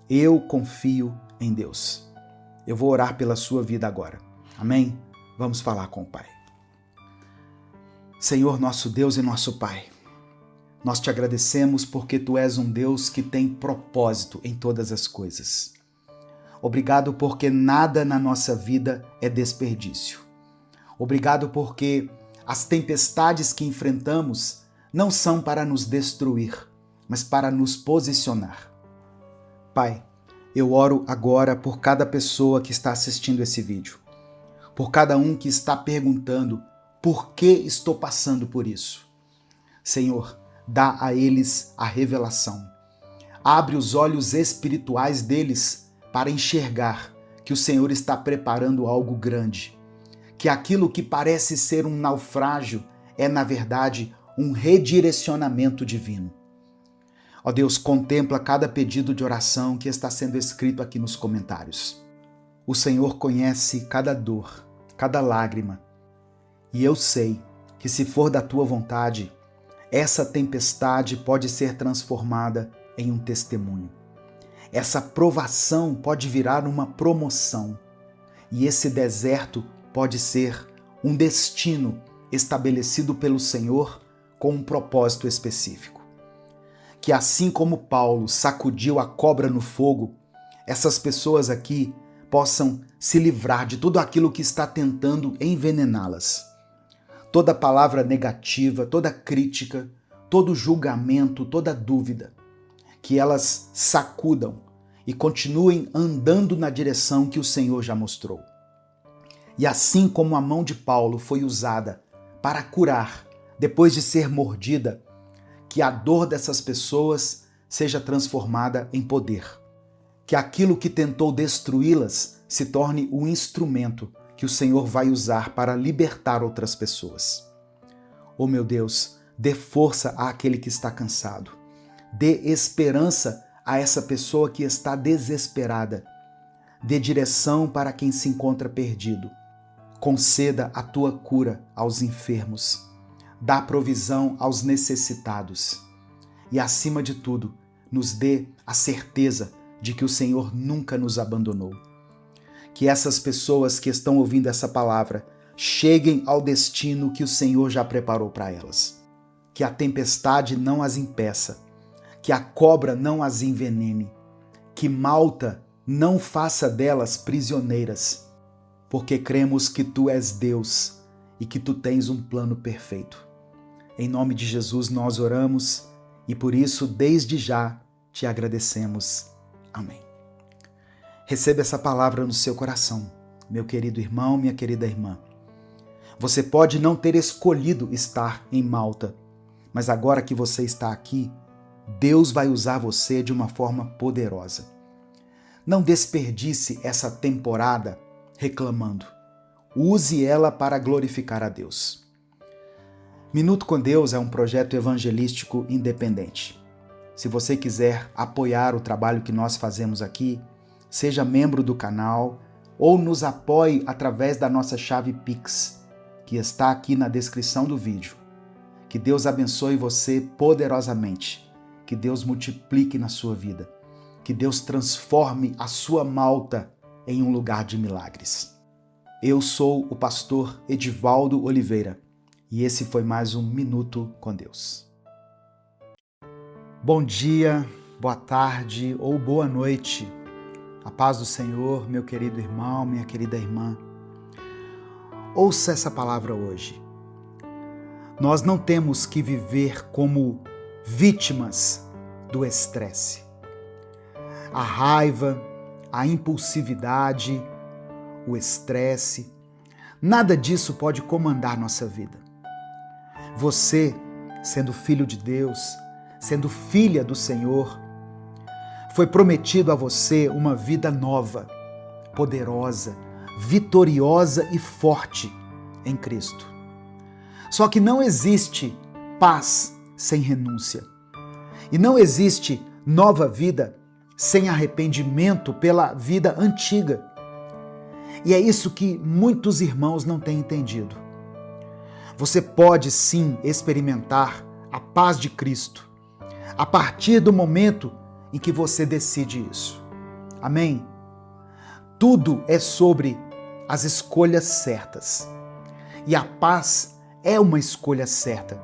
Eu confio em Deus. Eu vou orar pela sua vida agora. Amém? Vamos falar com o Pai. Senhor, nosso Deus e nosso Pai, nós te agradecemos porque Tu és um Deus que tem propósito em todas as coisas. Obrigado porque nada na nossa vida é desperdício. Obrigado porque as tempestades que enfrentamos não são para nos destruir, mas para nos posicionar. Pai, eu oro agora por cada pessoa que está assistindo esse vídeo, por cada um que está perguntando por que estou passando por isso. Senhor, dá a eles a revelação. Abre os olhos espirituais deles para enxergar que o Senhor está preparando algo grande, que aquilo que parece ser um naufrágio é, na verdade, um redirecionamento divino. Ó Deus, contempla cada pedido de oração que está sendo escrito aqui nos comentários. O Senhor conhece cada dor, cada lágrima, e eu sei que se for da Tua vontade, essa tempestade pode ser transformada em um testemunho. Essa provação pode virar uma promoção, e esse deserto pode ser um destino estabelecido pelo Senhor com um propósito específico. Que assim como Paulo sacudiu a cobra no fogo, essas pessoas aqui possam se livrar de tudo aquilo que está tentando envenená-las. Toda palavra negativa, toda crítica, todo julgamento, toda dúvida, que elas sacudam e continuem andando na direção que o Senhor já mostrou. E assim como a mão de Paulo foi usada para curar depois de ser mordida, que a dor dessas pessoas seja transformada em poder. Que aquilo que tentou destruí-las se torne o instrumento que o Senhor vai usar para libertar outras pessoas. Oh meu Deus, dê força àquele que está cansado. Dê esperança a essa pessoa que está desesperada. dê direção para quem se encontra perdido. Conceda a tua cura aos enfermos. Dá provisão aos necessitados. E, acima de tudo, nos dê a certeza de que o Senhor nunca nos abandonou. Que essas pessoas que estão ouvindo essa palavra cheguem ao destino que o Senhor já preparou para elas. Que a tempestade não as impeça, que a cobra não as envenene, que Malta não faça delas prisioneiras, porque cremos que Tu és Deus e que Tu tens um plano perfeito. Em nome de Jesus nós oramos e por isso, desde já, Te agradecemos. Amém. Receba essa palavra no seu coração, meu querido irmão, minha querida irmã. Você pode não ter escolhido estar em Malta, mas agora que você está aqui, Deus vai usar você de uma forma poderosa. Não desperdice essa temporada reclamando. Use ela para glorificar a Deus. Minuto com Deus é um projeto evangelístico independente. Se você quiser apoiar o trabalho que nós fazemos aqui, seja membro do canal ou nos apoie através da nossa chave Pix, que está aqui na descrição do vídeo. Que Deus abençoe você poderosamente. Que Deus multiplique na sua vida. Que Deus transforme a sua Malta em um lugar de milagres. Eu sou o pastor Edivaldo Oliveira e esse foi mais um Minuto com Deus. Bom dia, boa tarde ou boa noite. A paz do Senhor, meu querido irmão, minha querida irmã. Ouça essa palavra hoje. Nós não temos que viver como vítimas do estresse. A raiva, a impulsividade, o estresse, nada disso pode comandar nossa vida. Você, sendo filho de Deus, sendo filha do Senhor, foi prometido a você uma vida nova, poderosa, vitoriosa e forte em Cristo. Só que não existe paz sem renúncia. E não existe nova vida sem arrependimento pela vida antiga. E é isso que muitos irmãos não têm entendido. Você pode sim experimentar a paz de Cristo a partir do momento em que você decide isso. Amém? Tudo é sobre as escolhas certas. E a paz é uma escolha certa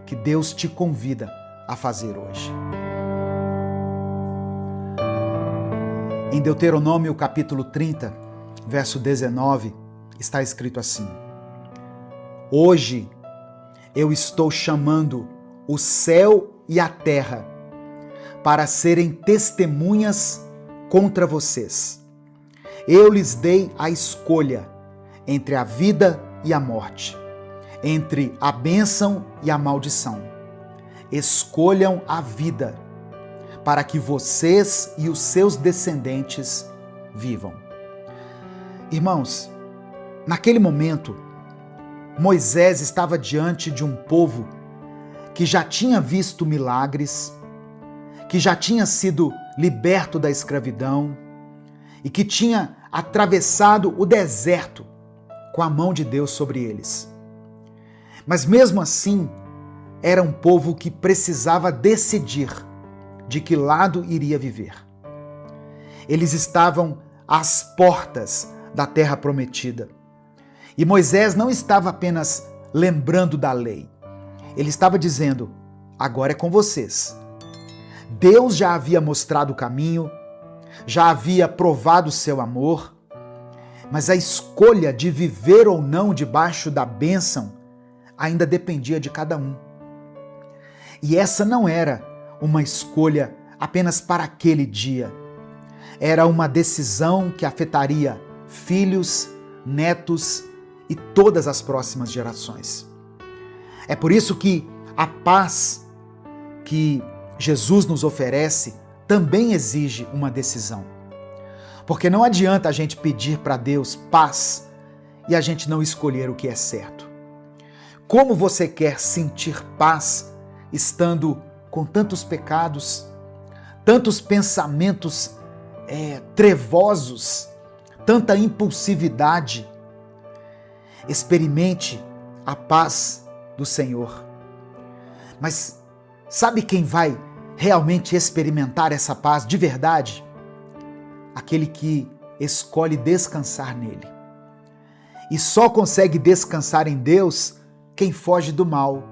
que Deus te convida a fazer hoje. Em Deuteronômio capítulo 30, verso 19, está escrito assim: Hoje eu estou chamando o céu e a terra para serem testemunhas contra vocês. Eu lhes dei a escolha entre a vida e a morte, entre a bênção e a maldição. Escolham a vida, para que vocês e os seus descendentes vivam. Irmãos, naquele momento, Moisés estava diante de um povo que já tinha visto milagres, que já tinha sido liberto da escravidão e que tinha atravessado o deserto com a mão de Deus sobre eles. Mas mesmo assim, era um povo que precisava decidir de que lado iria viver. Eles estavam às portas da terra prometida. E Moisés não estava apenas lembrando da lei. Ele estava dizendo: agora é com vocês. Deus já havia mostrado o caminho, já havia provado o seu amor, mas a escolha de viver ou não debaixo da bênção ainda dependia de cada um. E essa não era uma escolha apenas para aquele dia. Era uma decisão que afetaria filhos, netos e todas as próximas gerações. É por isso que a paz que Jesus nos oferece também exige uma decisão. Porque não adianta a gente pedir para Deus paz e a gente não escolher o que é certo. Como você quer sentir paz estando com tantos pecados, tantos pensamentos trevosos, tanta impulsividade. Experimente a paz do Senhor. Mas sabe quem vai realmente experimentar essa paz de verdade? Aquele que escolhe descansar nele. E só consegue descansar em Deus quem foge do mal,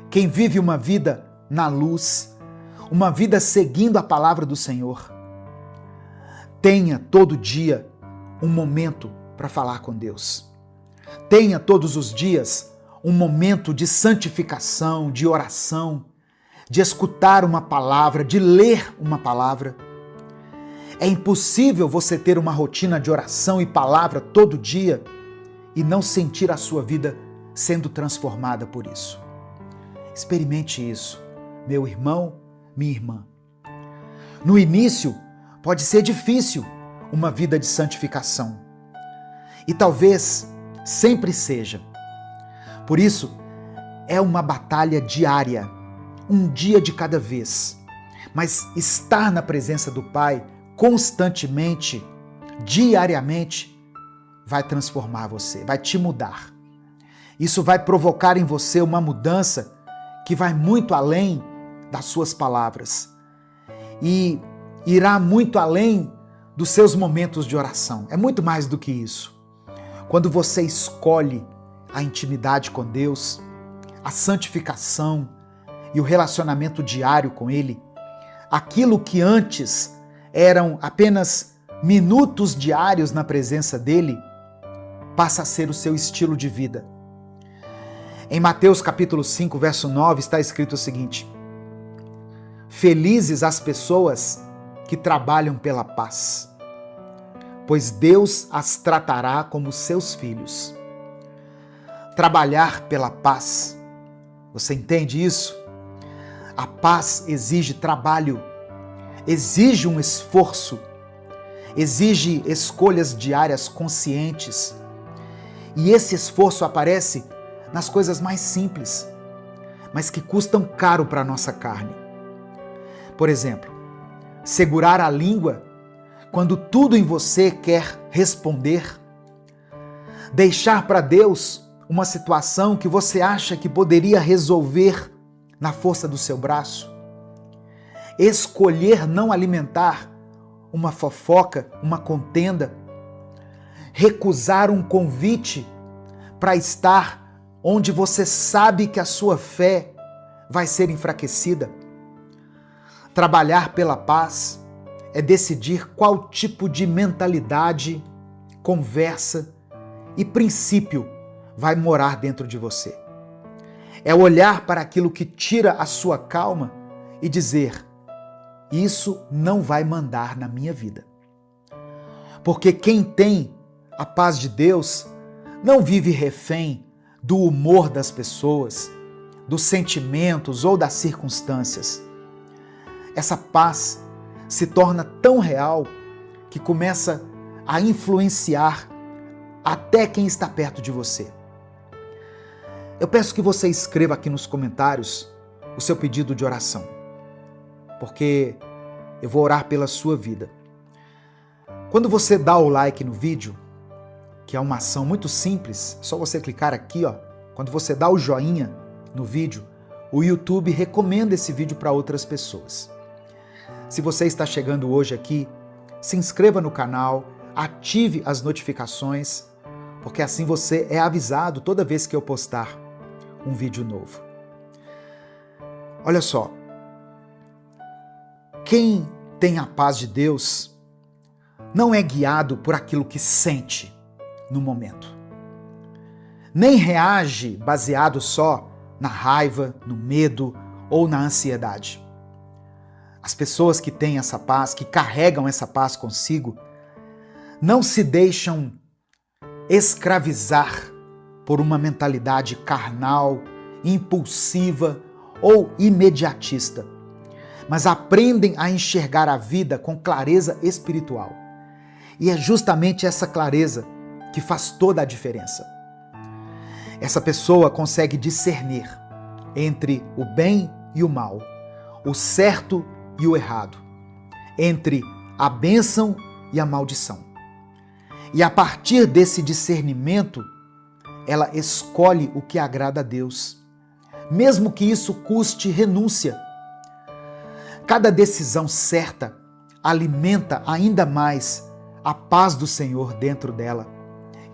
quem vive uma vida na luz, uma vida seguindo a palavra do Senhor. Tenha todo dia um momento para falar com Deus. Tenha todos os dias um momento de santificação, de oração, de escutar uma palavra, de ler uma palavra. É impossível você ter uma rotina de oração e palavra todo dia e não sentir a sua vida sendo transformada por isso. Experimente isso, meu irmão, minha irmã. No início, pode ser difícil uma vida de santificação. E talvez sempre seja. Por isso, é uma batalha diária, um dia de cada vez. Mas estar na presença do Pai constantemente, diariamente, vai transformar você, vai te mudar. Isso vai provocar em você uma mudança que vai muito além das suas palavras e irá muito além dos seus momentos de oração. É muito mais do que isso. Quando você escolhe a intimidade com Deus, a santificação e o relacionamento diário com Ele, aquilo que antes eram apenas minutos diários na presença dEle, passa a ser o seu estilo de vida. Em Mateus capítulo 5, verso 9, está escrito o seguinte: Felizes as pessoas que trabalham pela paz, pois Deus as tratará como seus filhos. Trabalhar pela paz, você entende isso? A paz exige trabalho, exige um esforço, exige escolhas diárias conscientes. E esse esforço aparece nas coisas mais simples, mas que custam caro para a nossa carne. Por exemplo, segurar a língua quando tudo em você quer responder, deixar para Deus uma situação que você acha que poderia resolver na força do seu braço, escolher não alimentar uma fofoca, uma contenda, recusar um convite para estar onde você sabe que a sua fé vai ser enfraquecida. Trabalhar pela paz é decidir qual tipo de mentalidade, conversa e princípio vai morar dentro de você. É olhar para aquilo que tira a sua calma e dizer: isso não vai mandar na minha vida. Porque quem tem a paz de Deus não vive refém do humor das pessoas, dos sentimentos ou das circunstâncias. Essa paz se torna tão real que começa a influenciar até quem está perto de você. Eu peço que você escreva aqui nos comentários o seu pedido de oração, porque eu vou orar pela sua vida. Quando você dá o like no vídeo, que é uma ação muito simples, é só você clicar aqui, ó. Quando você dá o joinha no vídeo, o YouTube recomenda esse vídeo para outras pessoas. Se você está chegando hoje aqui, se inscreva no canal, ative as notificações, porque assim você é avisado toda vez que eu postar um vídeo novo. Olha só, quem tem a paz de Deus não é guiado por aquilo que sente no momento. Nem reage baseado só na raiva, no medo ou na ansiedade. As pessoas que têm essa paz, que carregam essa paz consigo, não se deixam escravizar por uma mentalidade carnal, impulsiva ou imediatista, mas aprendem a enxergar a vida com clareza espiritual. E é justamente essa clareza que faz toda a diferença. Essa pessoa consegue discernir entre o bem e o mal, o certo e o errado, entre a bênção e a maldição. E a partir desse discernimento, ela escolhe o que agrada a Deus, mesmo que isso custe renúncia. Cada decisão certa alimenta ainda mais a paz do Senhor dentro dela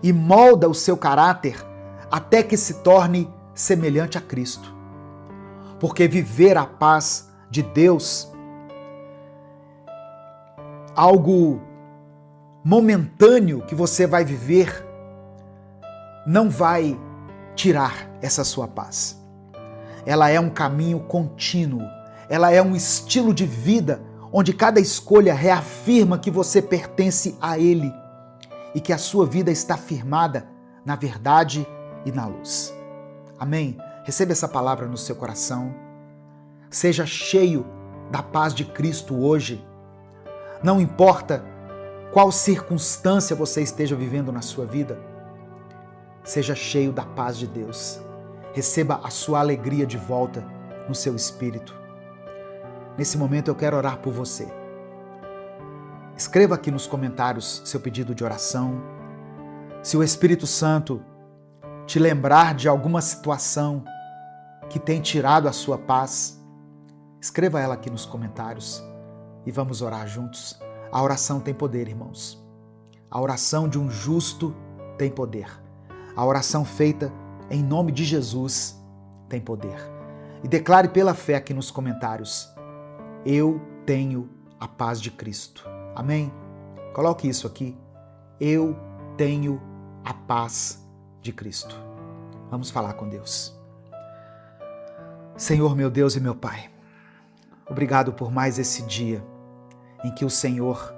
e molda o seu caráter até que se torne semelhante a Cristo. Porque viver a paz de Deus, algo momentâneo que você vai viver, não vai tirar essa sua paz. Ela é um caminho contínuo, ela é um estilo de vida onde cada escolha reafirma que você pertence a Ele e que a sua vida está firmada na verdade e na luz. Amém? Receba essa palavra no seu coração. Seja cheio da paz de Cristo hoje. Não importa qual circunstância você esteja vivendo na sua vida, seja cheio da paz de Deus. Receba a sua alegria de volta no seu espírito. Nesse momento eu quero orar por você. Escreva aqui nos comentários seu pedido de oração. Se o Espírito Santo te lembrar de alguma situação que tem tirado a sua paz, escreva ela aqui nos comentários e vamos orar juntos. A oração tem poder, irmãos. A oração de um justo tem poder. A oração feita em nome de Jesus tem poder. E declare pela fé aqui nos comentários: eu tenho a paz de Cristo. Amém? Coloque isso aqui. Eu tenho a paz de Cristo. Vamos falar com Deus. Senhor, meu Deus e meu Pai, obrigado por mais esse dia em que o Senhor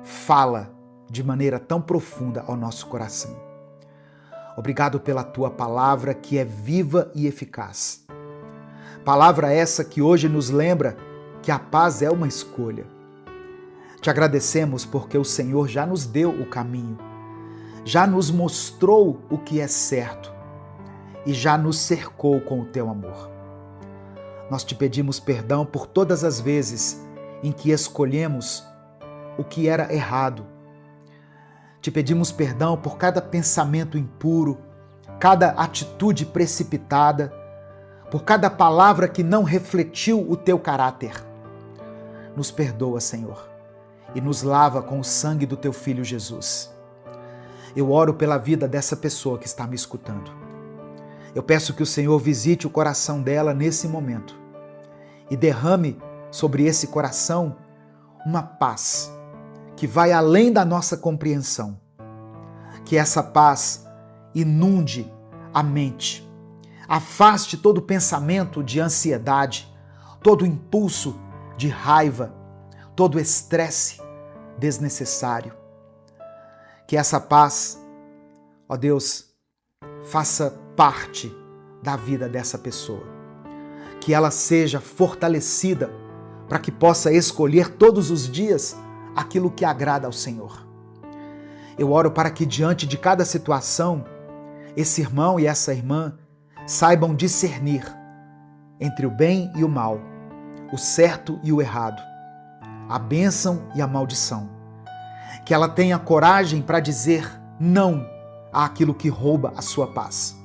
fala de maneira tão profunda ao nosso coração. Obrigado pela Tua palavra que é viva e eficaz. Palavra essa que hoje nos lembra que a paz é uma escolha. Te agradecemos porque o Senhor já nos deu o caminho, já nos mostrou o que é certo e já nos cercou com o Teu amor. Nós te pedimos perdão por todas as vezes em que escolhemos o que era errado. Te pedimos perdão por cada pensamento impuro, cada atitude precipitada, por cada palavra que não refletiu o Teu caráter. Nos perdoa, Senhor, e nos lava com o sangue do Teu Filho Jesus. Eu oro pela vida dessa pessoa que está me escutando. Eu peço que o Senhor visite o coração dela nesse momento e derrame sobre esse coração uma paz que vai além da nossa compreensão. Que essa paz inunde a mente, afaste todo pensamento de ansiedade, todo impulso de raiva, todo estresse desnecessário. Que essa paz, ó Deus, faça parte da vida dessa pessoa. Que ela seja fortalecida para que possa escolher todos os dias aquilo que agrada ao Senhor. Eu oro para que diante de cada situação, esse irmão e essa irmã saibam discernir entre o bem e o mal, o certo e o errado, a bênção e a maldição. Que ela tenha coragem para dizer não àquilo que rouba a sua paz,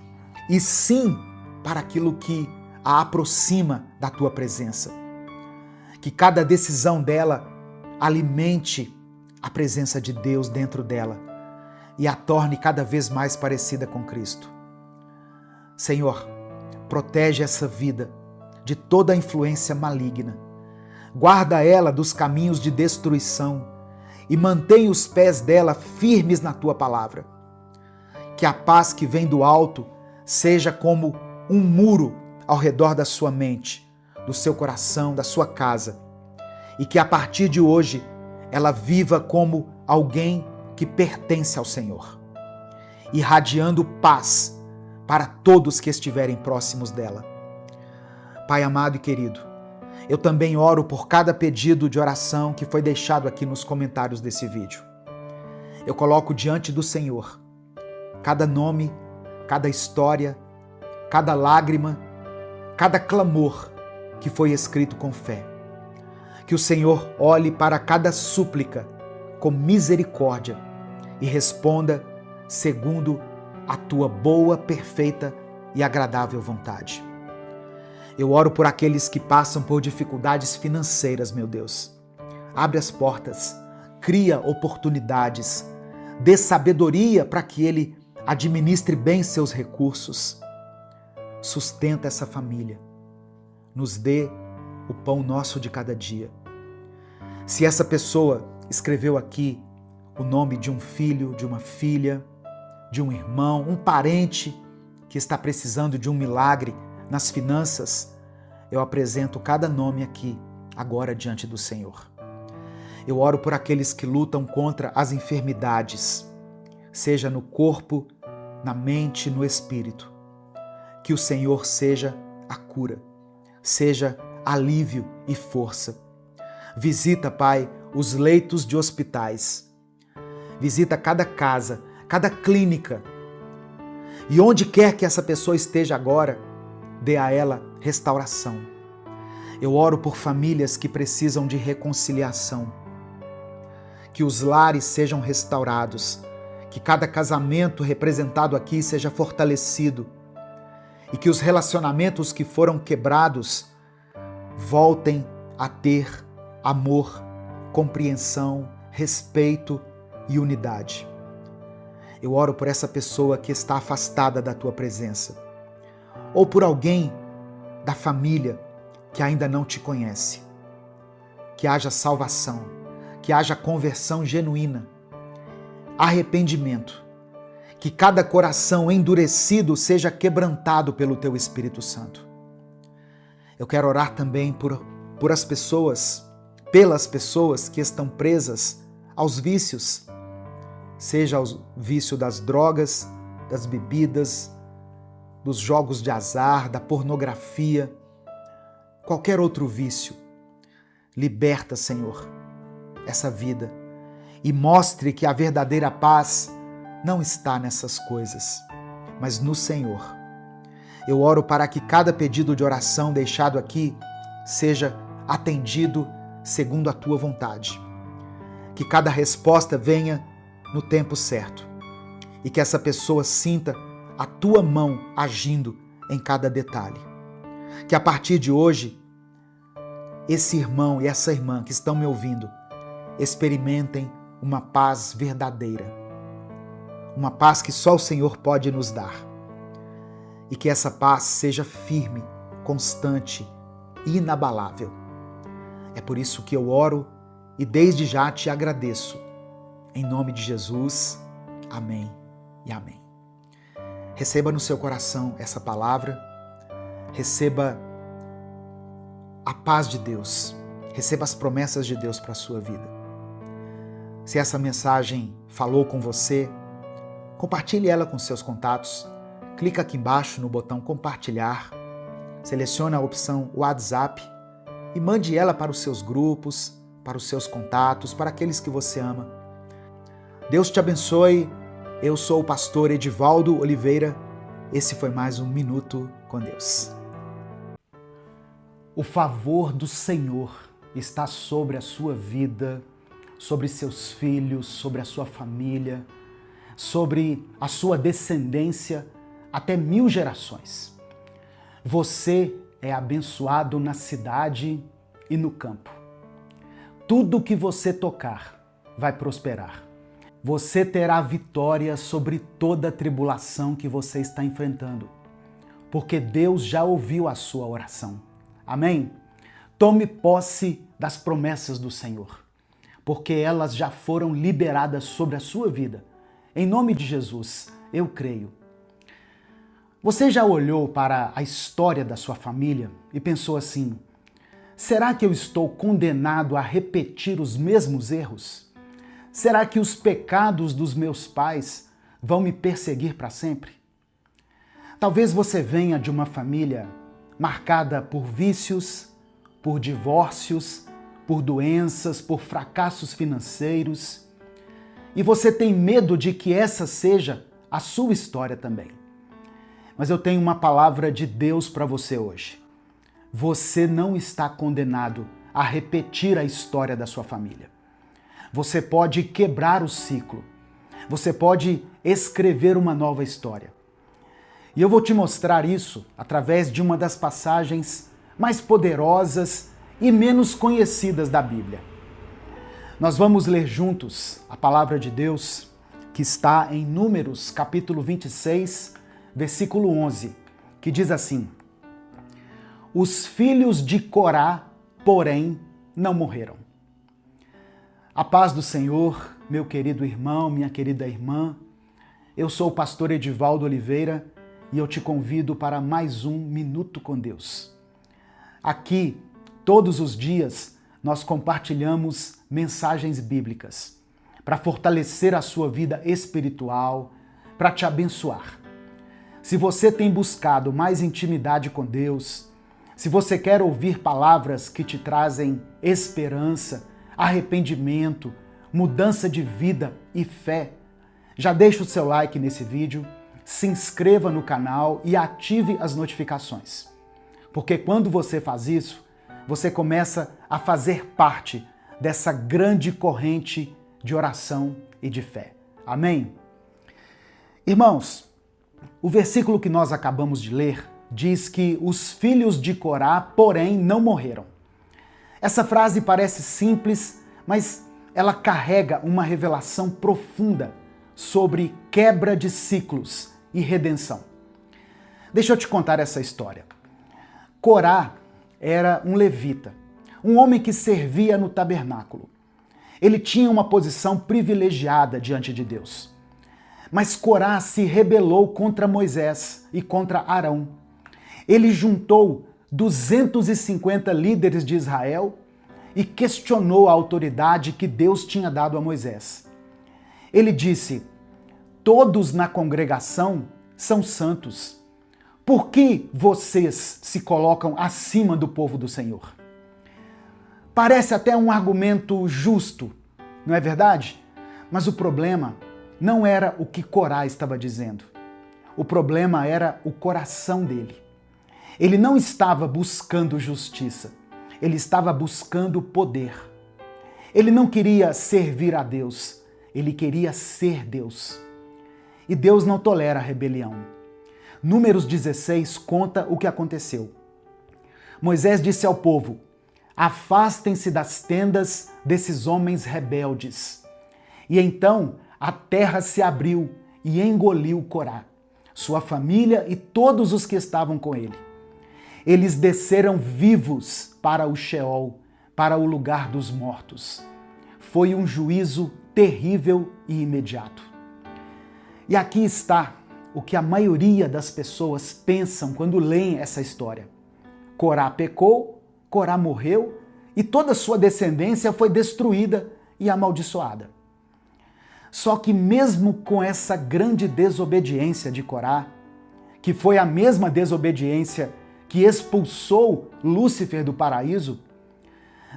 e sim para aquilo que a aproxima da Tua presença. Que cada decisão dela alimente a presença de Deus dentro dela e a torne cada vez mais parecida com Cristo. Senhor, protege essa vida de toda a influência maligna. Guarda ela dos caminhos de destruição e mantém os pés dela firmes na Tua palavra. Que a paz que vem do alto seja como um muro ao redor da sua mente, do seu coração, da sua casa, e que a partir de hoje ela viva como alguém que pertence ao Senhor, irradiando paz para todos que estiverem próximos dela. Pai amado e querido, eu também oro por cada pedido de oração que foi deixado aqui nos comentários desse vídeo. Eu coloco diante do Senhor cada nome, cada história, cada lágrima, cada clamor que foi escrito com fé. Que o Senhor olhe para cada súplica com misericórdia e responda segundo a tua boa, perfeita e agradável vontade. Eu oro por aqueles que passam por dificuldades financeiras, meu Deus. Abre as portas, cria oportunidades, dê sabedoria para que ele administre bem seus recursos. Sustenta essa família. Nos dê o pão nosso de cada dia. Se essa pessoa escreveu aqui o nome de um filho, de uma filha, de um irmão, um parente que está precisando de um milagre nas finanças, eu apresento cada nome aqui, agora diante do Senhor. Eu oro por aqueles que lutam contra as enfermidades, seja no corpo, na mente, no espírito. Que o Senhor seja a cura, seja alívio e força. Visita, Pai, os leitos de hospitais. Visita cada casa, cada clínica. E onde quer que essa pessoa esteja agora, dê a ela restauração. Eu oro por famílias que precisam de reconciliação. Que os lares sejam restaurados, que cada casamento representado aqui seja fortalecido e que os relacionamentos que foram quebrados voltem a ter amor, compreensão, respeito e unidade. Eu oro por essa pessoa que está afastada da tua presença, ou por alguém da família que ainda não te conhece. Que haja salvação, que haja conversão genuína, arrependimento, que cada coração endurecido seja quebrantado pelo teu Espírito Santo. Eu quero orar também pelas pessoas que estão presas aos vícios, seja o vício das drogas, das bebidas, dos jogos de azar, da pornografia, qualquer outro vício. Liberta, Senhor, essa vida e mostre que a verdadeira paz não está nessas coisas, mas no Senhor. Eu oro para que cada pedido de oração deixado aqui seja atendido segundo a tua vontade. Que cada resposta venha no tempo certo e que essa pessoa sinta a tua mão agindo em cada detalhe. Que a partir de hoje, esse irmão e essa irmã que estão me ouvindo experimentem uma paz verdadeira, uma paz que só o Senhor pode nos dar. E que essa paz seja firme, constante e inabalável. É por isso que eu oro e desde já te agradeço. Em nome de Jesus, amém e amém. Receba no seu coração essa palavra, receba a paz de Deus, receba as promessas de Deus para a sua vida. Se essa mensagem falou com você, compartilhe ela com seus contatos. Clica aqui embaixo no botão compartilhar, selecione a opção WhatsApp e mande ela para os seus grupos, para os seus contatos, para aqueles que você ama. Deus te abençoe. Eu sou o pastor Edivaldo Oliveira. Esse foi mais um Minuto com Deus. O favor do Senhor está sobre a sua vida, sobre seus filhos, sobre a sua família, sobre a sua descendência, até 1000 gerações. Você é abençoado na cidade e no campo. Tudo que você tocar vai prosperar. Você terá vitória sobre toda a tribulação que você está enfrentando, porque Deus já ouviu a sua oração. Amém? Tome posse das promessas do Senhor, porque elas já foram liberadas sobre a sua vida. Em nome de Jesus, eu creio. Você já olhou para a história da sua família e pensou assim: será que eu estou condenado a repetir os mesmos erros? Será que os pecados dos meus pais vão me perseguir para sempre? Talvez você venha de uma família marcada por vícios, por divórcios, por doenças, por fracassos financeiros, e você tem medo de que essa seja a sua história também. Mas eu tenho uma palavra de Deus para você hoje. Você não está condenado a repetir a história da sua família. Você pode quebrar o ciclo. Você pode escrever uma nova história. E eu vou te mostrar isso através de uma das passagens mais poderosas e menos conhecidas da Bíblia. Nós vamos ler juntos a palavra de Deus que está em Números, capítulo 26, versículo 11, que diz assim: Os filhos de Corá, porém, não morreram. A paz do Senhor, meu querido irmão, minha querida irmã. Eu sou o pastor Edivaldo Oliveira e eu te convido para mais um Minuto com Deus. Aqui, todos os dias, nós compartilhamos mensagens bíblicas para fortalecer a sua vida espiritual, para te abençoar. Se você tem buscado mais intimidade com Deus, se você quer ouvir palavras que te trazem esperança, arrependimento, mudança de vida e fé, já deixa o seu like nesse vídeo, se inscreva no canal e ative as notificações. Porque quando você faz isso, você começa a fazer parte dessa grande corrente de oração e de fé. Amém? Irmãos, o versículo que nós acabamos de ler diz que os filhos de Corá, porém, não morreram. Essa frase parece simples, mas ela carrega uma revelação profunda sobre quebra de ciclos e redenção. Deixa eu te contar essa história. Corá era um levita, um homem que servia no tabernáculo. Ele tinha uma posição privilegiada diante de Deus. Mas Corá se rebelou contra Moisés e contra Arão. Ele juntou 250 líderes de Israel e questionou a autoridade que Deus tinha dado a Moisés. Ele disse: todos na congregação são santos. Por que vocês se colocam acima do povo do Senhor? Parece até um argumento justo, não é verdade? Mas o problema não era o que Corá estava dizendo. O problema era o coração dele. Ele não estava buscando justiça, ele estava buscando poder. Ele não queria servir a Deus, ele queria ser Deus. E Deus não tolera a rebelião. Números 16 conta o que aconteceu. Moisés disse ao povo: afastem-se das tendas desses homens rebeldes. E então a terra se abriu e engoliu Corá, sua família e todos os que estavam com ele. Eles desceram vivos para o Sheol, para o lugar dos mortos. Foi um juízo terrível e imediato. E aqui está o que a maioria das pessoas pensam quando leem essa história. Corá pecou, Corá morreu e toda sua descendência foi destruída e amaldiçoada. Só que mesmo com essa grande desobediência de Corá, que foi a mesma desobediência que expulsou Lúcifer do paraíso,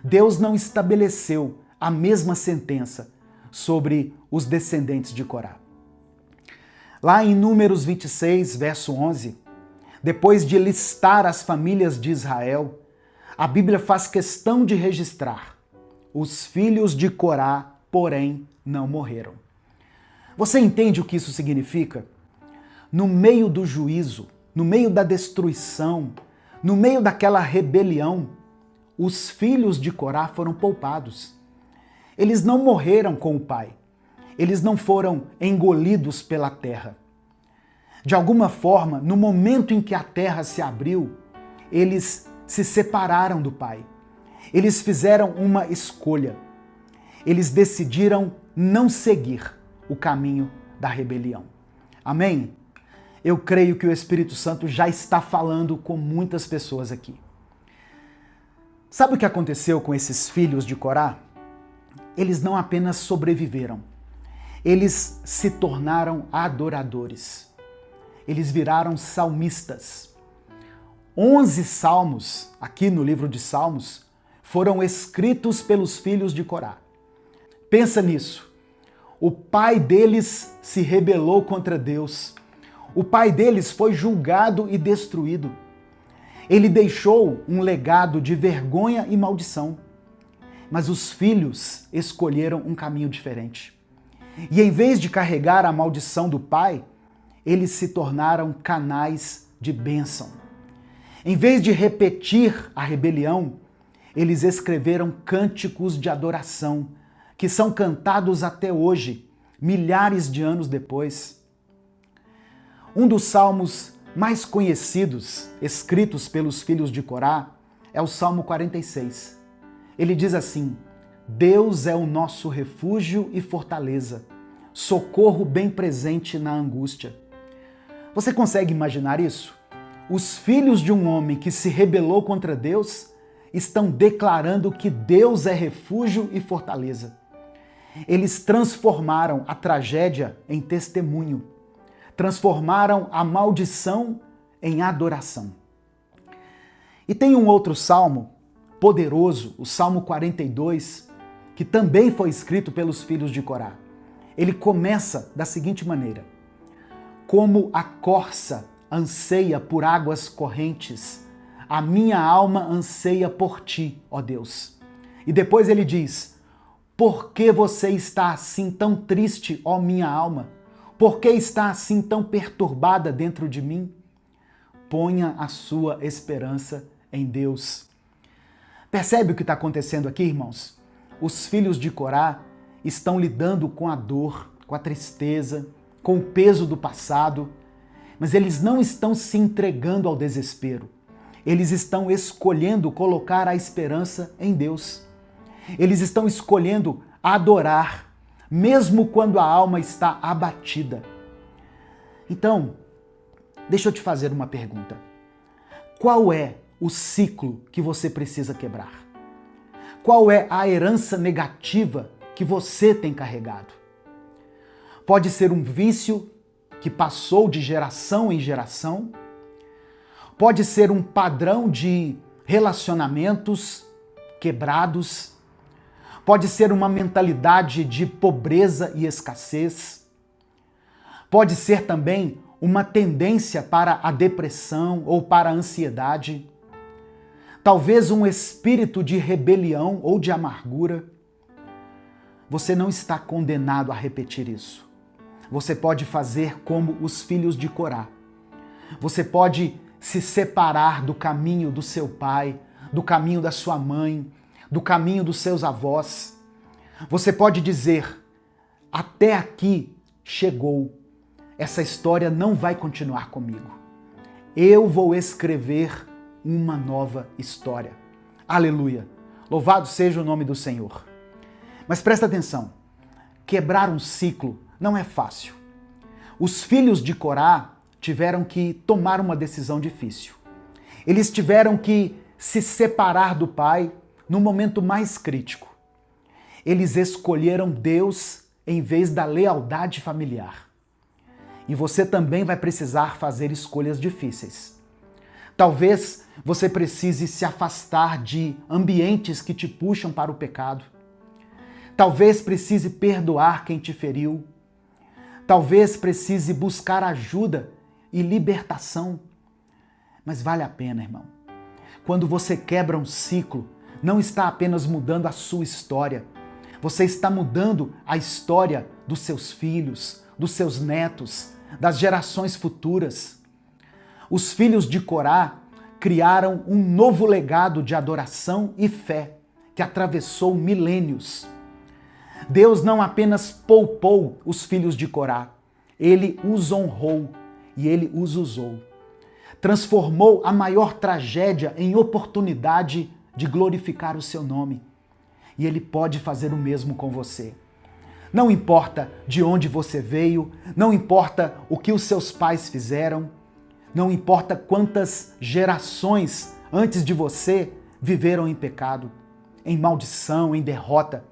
Deus não estabeleceu a mesma sentença sobre os descendentes de Corá. Lá em Números 26, verso 11, depois de listar as famílias de Israel, a Bíblia faz questão de registrar: os filhos de Corá, porém, não morreram. Você entende o que isso significa? No meio do juízo, no meio da destruição, no meio daquela rebelião, os filhos de Corá foram poupados. Eles não morreram com o pai. Eles não foram engolidos pela terra. De alguma forma, no momento em que a terra se abriu, eles se separaram do pai. Eles fizeram uma escolha. Eles decidiram não seguir o caminho da rebelião. Amém? Eu creio que o Espírito Santo já está falando com muitas pessoas aqui. Sabe o que aconteceu com esses filhos de Corá? Eles não apenas sobreviveram, eles se tornaram adoradores. Eles viraram salmistas. 11 salmos, aqui no livro de Salmos, foram escritos pelos filhos de Corá. Pensa nisso. O pai deles se rebelou contra Deus. O pai deles foi julgado e destruído. Ele deixou um legado de vergonha e maldição. Mas os filhos escolheram um caminho diferente. E em vez de carregar a maldição do pai, eles se tornaram canais de bênção. Em vez de repetir a rebelião, eles escreveram cânticos de adoração, que são cantados até hoje, milhares de anos depois. Um dos salmos mais conhecidos, escritos pelos filhos de Corá, é o Salmo 46. Ele diz assim: Deus é o nosso refúgio e fortaleza, socorro bem presente na angústia. Você consegue imaginar isso? Os filhos de um homem que se rebelou contra Deus estão declarando que Deus é refúgio e fortaleza. Eles transformaram a tragédia em testemunho, transformaram a maldição em adoração. E tem um outro salmo poderoso, o Salmo 42, que também foi escrito pelos filhos de Corá. Ele começa da seguinte maneira: Como a corça anseia por águas correntes, a minha alma anseia por ti, ó Deus. E depois ele diz: Por que você está assim tão triste, ó minha alma? Por que está assim tão perturbada dentro de mim? Ponha a sua esperança em Deus. Percebe o que está acontecendo aqui, irmãos? Os filhos de Corá estão lidando com a dor, com a tristeza, com o peso do passado, mas eles não estão se entregando ao desespero. Eles estão escolhendo colocar a esperança em Deus. Eles estão escolhendo adorar, mesmo quando a alma está abatida. Então, deixa eu te fazer uma pergunta. Qual é o ciclo que você precisa quebrar? Qual é a herança negativa que você tem carregado? Pode ser um vício que passou de geração em geração, pode ser um padrão de relacionamentos quebrados, pode ser uma mentalidade de pobreza e escassez, pode ser também uma tendência para a depressão ou para a ansiedade, talvez um espírito de rebelião ou de amargura. Você não está condenado a repetir isso. Você pode fazer como os filhos de Corá. Você pode se separar do caminho do seu pai, do caminho da sua mãe, do caminho dos seus avós. Você pode dizer: até aqui chegou. Essa história não vai continuar comigo. Eu vou escrever uma nova história. Aleluia! Louvado seja o nome do Senhor. Mas presta atenção, quebrar um ciclo não é fácil. Os filhos de Corá tiveram que tomar uma decisão difícil. Eles tiveram que se separar do pai no momento mais crítico. Eles escolheram Deus em vez da lealdade familiar. E você também vai precisar fazer escolhas difíceis. Talvez você precise se afastar de ambientes que te puxam para o pecado. Talvez precise perdoar quem te feriu. Talvez precise buscar ajuda e libertação. Mas vale a pena, irmão. Quando você quebra um ciclo, não está apenas mudando a sua história. Você está mudando a história dos seus filhos, dos seus netos, das gerações futuras. Os filhos de Corá criaram um novo legado de adoração e fé que atravessou milênios. Deus não apenas poupou os filhos de Corá, Ele os honrou e Ele os usou. Transformou a maior tragédia em oportunidade de glorificar o seu nome. E Ele pode fazer o mesmo com você. Não importa de onde você veio, não importa o que os seus pais fizeram, não importa quantas gerações antes de você viveram em pecado, em maldição, em derrota.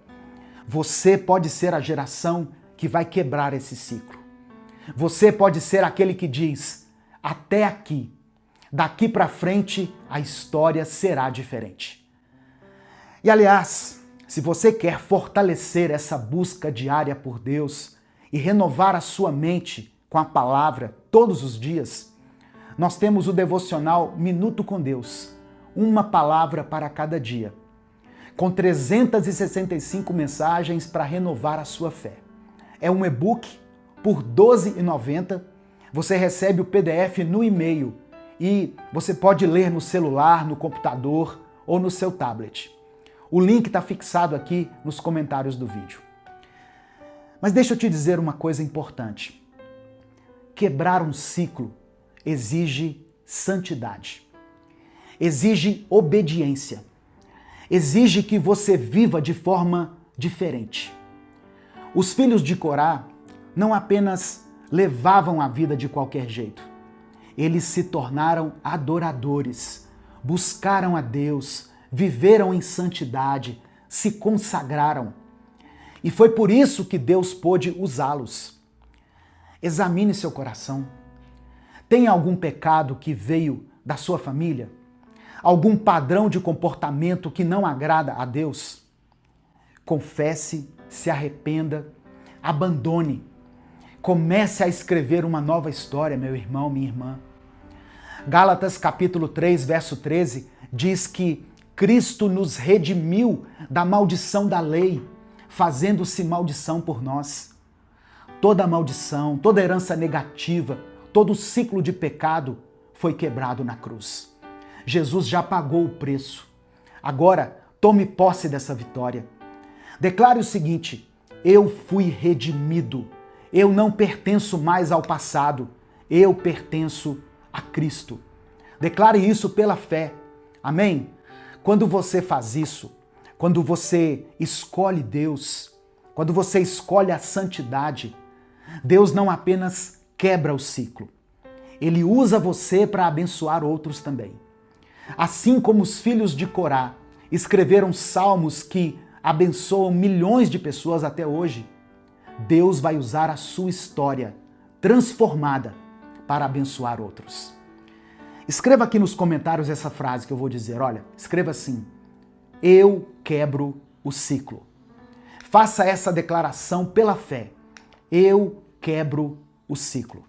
Você pode ser a geração que vai quebrar esse ciclo. Você pode ser aquele que diz: até aqui, daqui para frente a história será diferente. E aliás, se você quer fortalecer essa busca diária por Deus e renovar a sua mente com a palavra todos os dias, nós temos o devocional Minuto com Deus, uma palavra para cada dia, com 365 mensagens para renovar a sua fé. É um e-book por R$ 12,90. Você recebe o PDF no e-mail e você pode ler no celular, no computador ou no seu tablet. O link está fixado aqui nos comentários do vídeo. Mas deixa eu te dizer uma coisa importante. Quebrar um ciclo exige santidade, exige obediência, exige que você viva de forma diferente. Os filhos de Corá não apenas levavam a vida de qualquer jeito, eles se tornaram adoradores, buscaram a Deus, viveram em santidade, se consagraram. E foi por isso que Deus pôde usá-los. Examine seu coração. Tem algum pecado que veio da sua família? Algum padrão de comportamento que não agrada a Deus? Confesse, se arrependa, abandone. Comece a escrever uma nova história, meu irmão, minha irmã. Gálatas capítulo 3, verso 13, diz que Cristo nos redimiu da maldição da lei, fazendo-se maldição por nós. Toda maldição, toda herança negativa, todo ciclo de pecado foi quebrado na cruz. Jesus já pagou o preço. Agora, tome posse dessa vitória. Declare o seguinte: eu fui redimido. Eu não pertenço mais ao passado. Eu pertenço a Cristo. Declare isso pela fé. Amém? Quando você faz isso, quando você escolhe Deus, quando você escolhe a santidade, Deus não apenas quebra o ciclo, Ele usa você para abençoar outros também. Assim como os filhos de Corá escreveram salmos que abençoam milhões de pessoas até hoje, Deus vai usar a sua história transformada para abençoar outros. Escreva aqui nos comentários essa frase que eu vou dizer. Olha, escreva assim: eu quebro o ciclo. Faça essa declaração pela fé. Eu quebro o ciclo.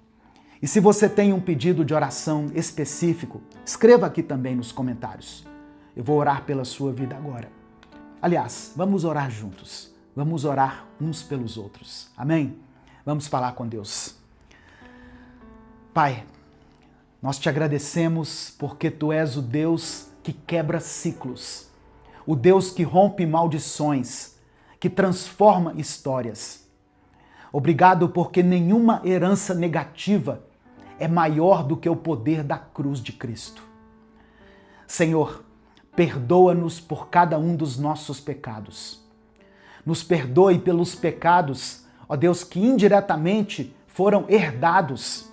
E se você tem um pedido de oração específico, escreva aqui também nos comentários. Eu vou orar pela sua vida agora. Aliás, vamos orar juntos. Vamos orar uns pelos outros. Amém? Vamos falar com Deus. Pai, nós te agradecemos porque Tu és o Deus que quebra ciclos, o Deus que rompe maldições, que transforma histórias. Obrigado porque nenhuma herança negativa é maior do que o poder da cruz de Cristo. Senhor, perdoa-nos por cada um dos nossos pecados. Nos perdoe pelos pecados, ó Deus, que indiretamente foram herdados,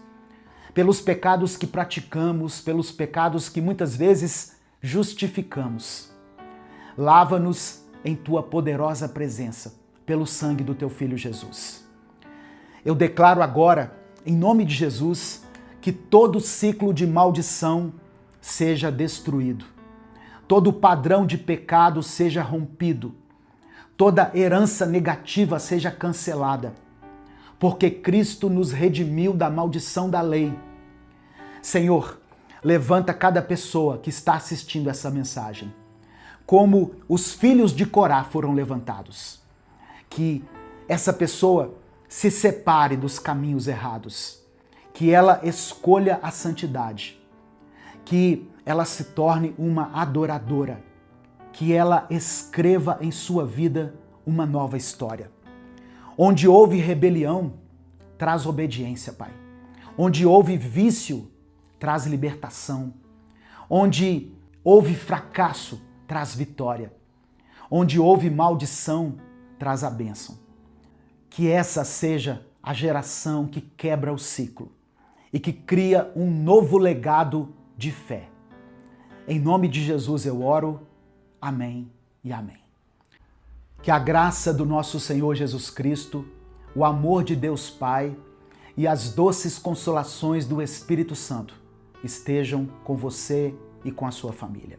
pelos pecados que praticamos, pelos pecados que muitas vezes justificamos. Lava-nos em Tua poderosa presença, pelo sangue do Teu Filho Jesus. Eu declaro agora, em nome de Jesus, que todo ciclo de maldição seja destruído, todo padrão de pecado seja rompido, toda herança negativa seja cancelada, porque Cristo nos redimiu da maldição da lei. Senhor, levanta cada pessoa que está assistindo essa mensagem, como os filhos de Corá foram levantados. Que essa pessoa se separe dos caminhos errados, que ela escolha a santidade, que ela se torne uma adoradora, que ela escreva em sua vida uma nova história. Onde houve rebelião, traz obediência, Pai. Onde houve vício, traz libertação. Onde houve fracasso, traz vitória. Onde houve maldição, traz a bênção. Que essa seja a geração que quebra o ciclo e que cria um novo legado de fé. Em nome de Jesus eu oro. Amém e amém. Que a graça do nosso Senhor Jesus Cristo, o amor de Deus Pai e as doces consolações do Espírito Santo estejam com você e com a sua família.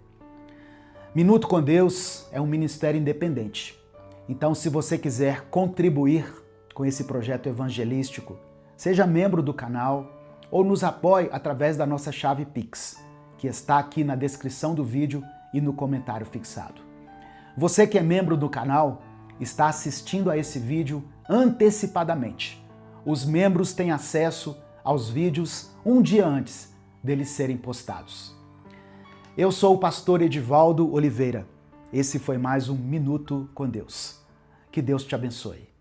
Minuto com Deus é um ministério independente. Então, se você quiser contribuir com esse projeto evangelístico, seja membro do canal ou nos apoie através da nossa chave Pix, que está aqui na descrição do vídeo e no comentário fixado. Você que é membro do canal, está assistindo a esse vídeo antecipadamente. Os membros têm acesso aos vídeos um dia antes deles serem postados. Eu sou o pastor Edivaldo Oliveira. Esse foi mais um Minuto com Deus. Que Deus te abençoe.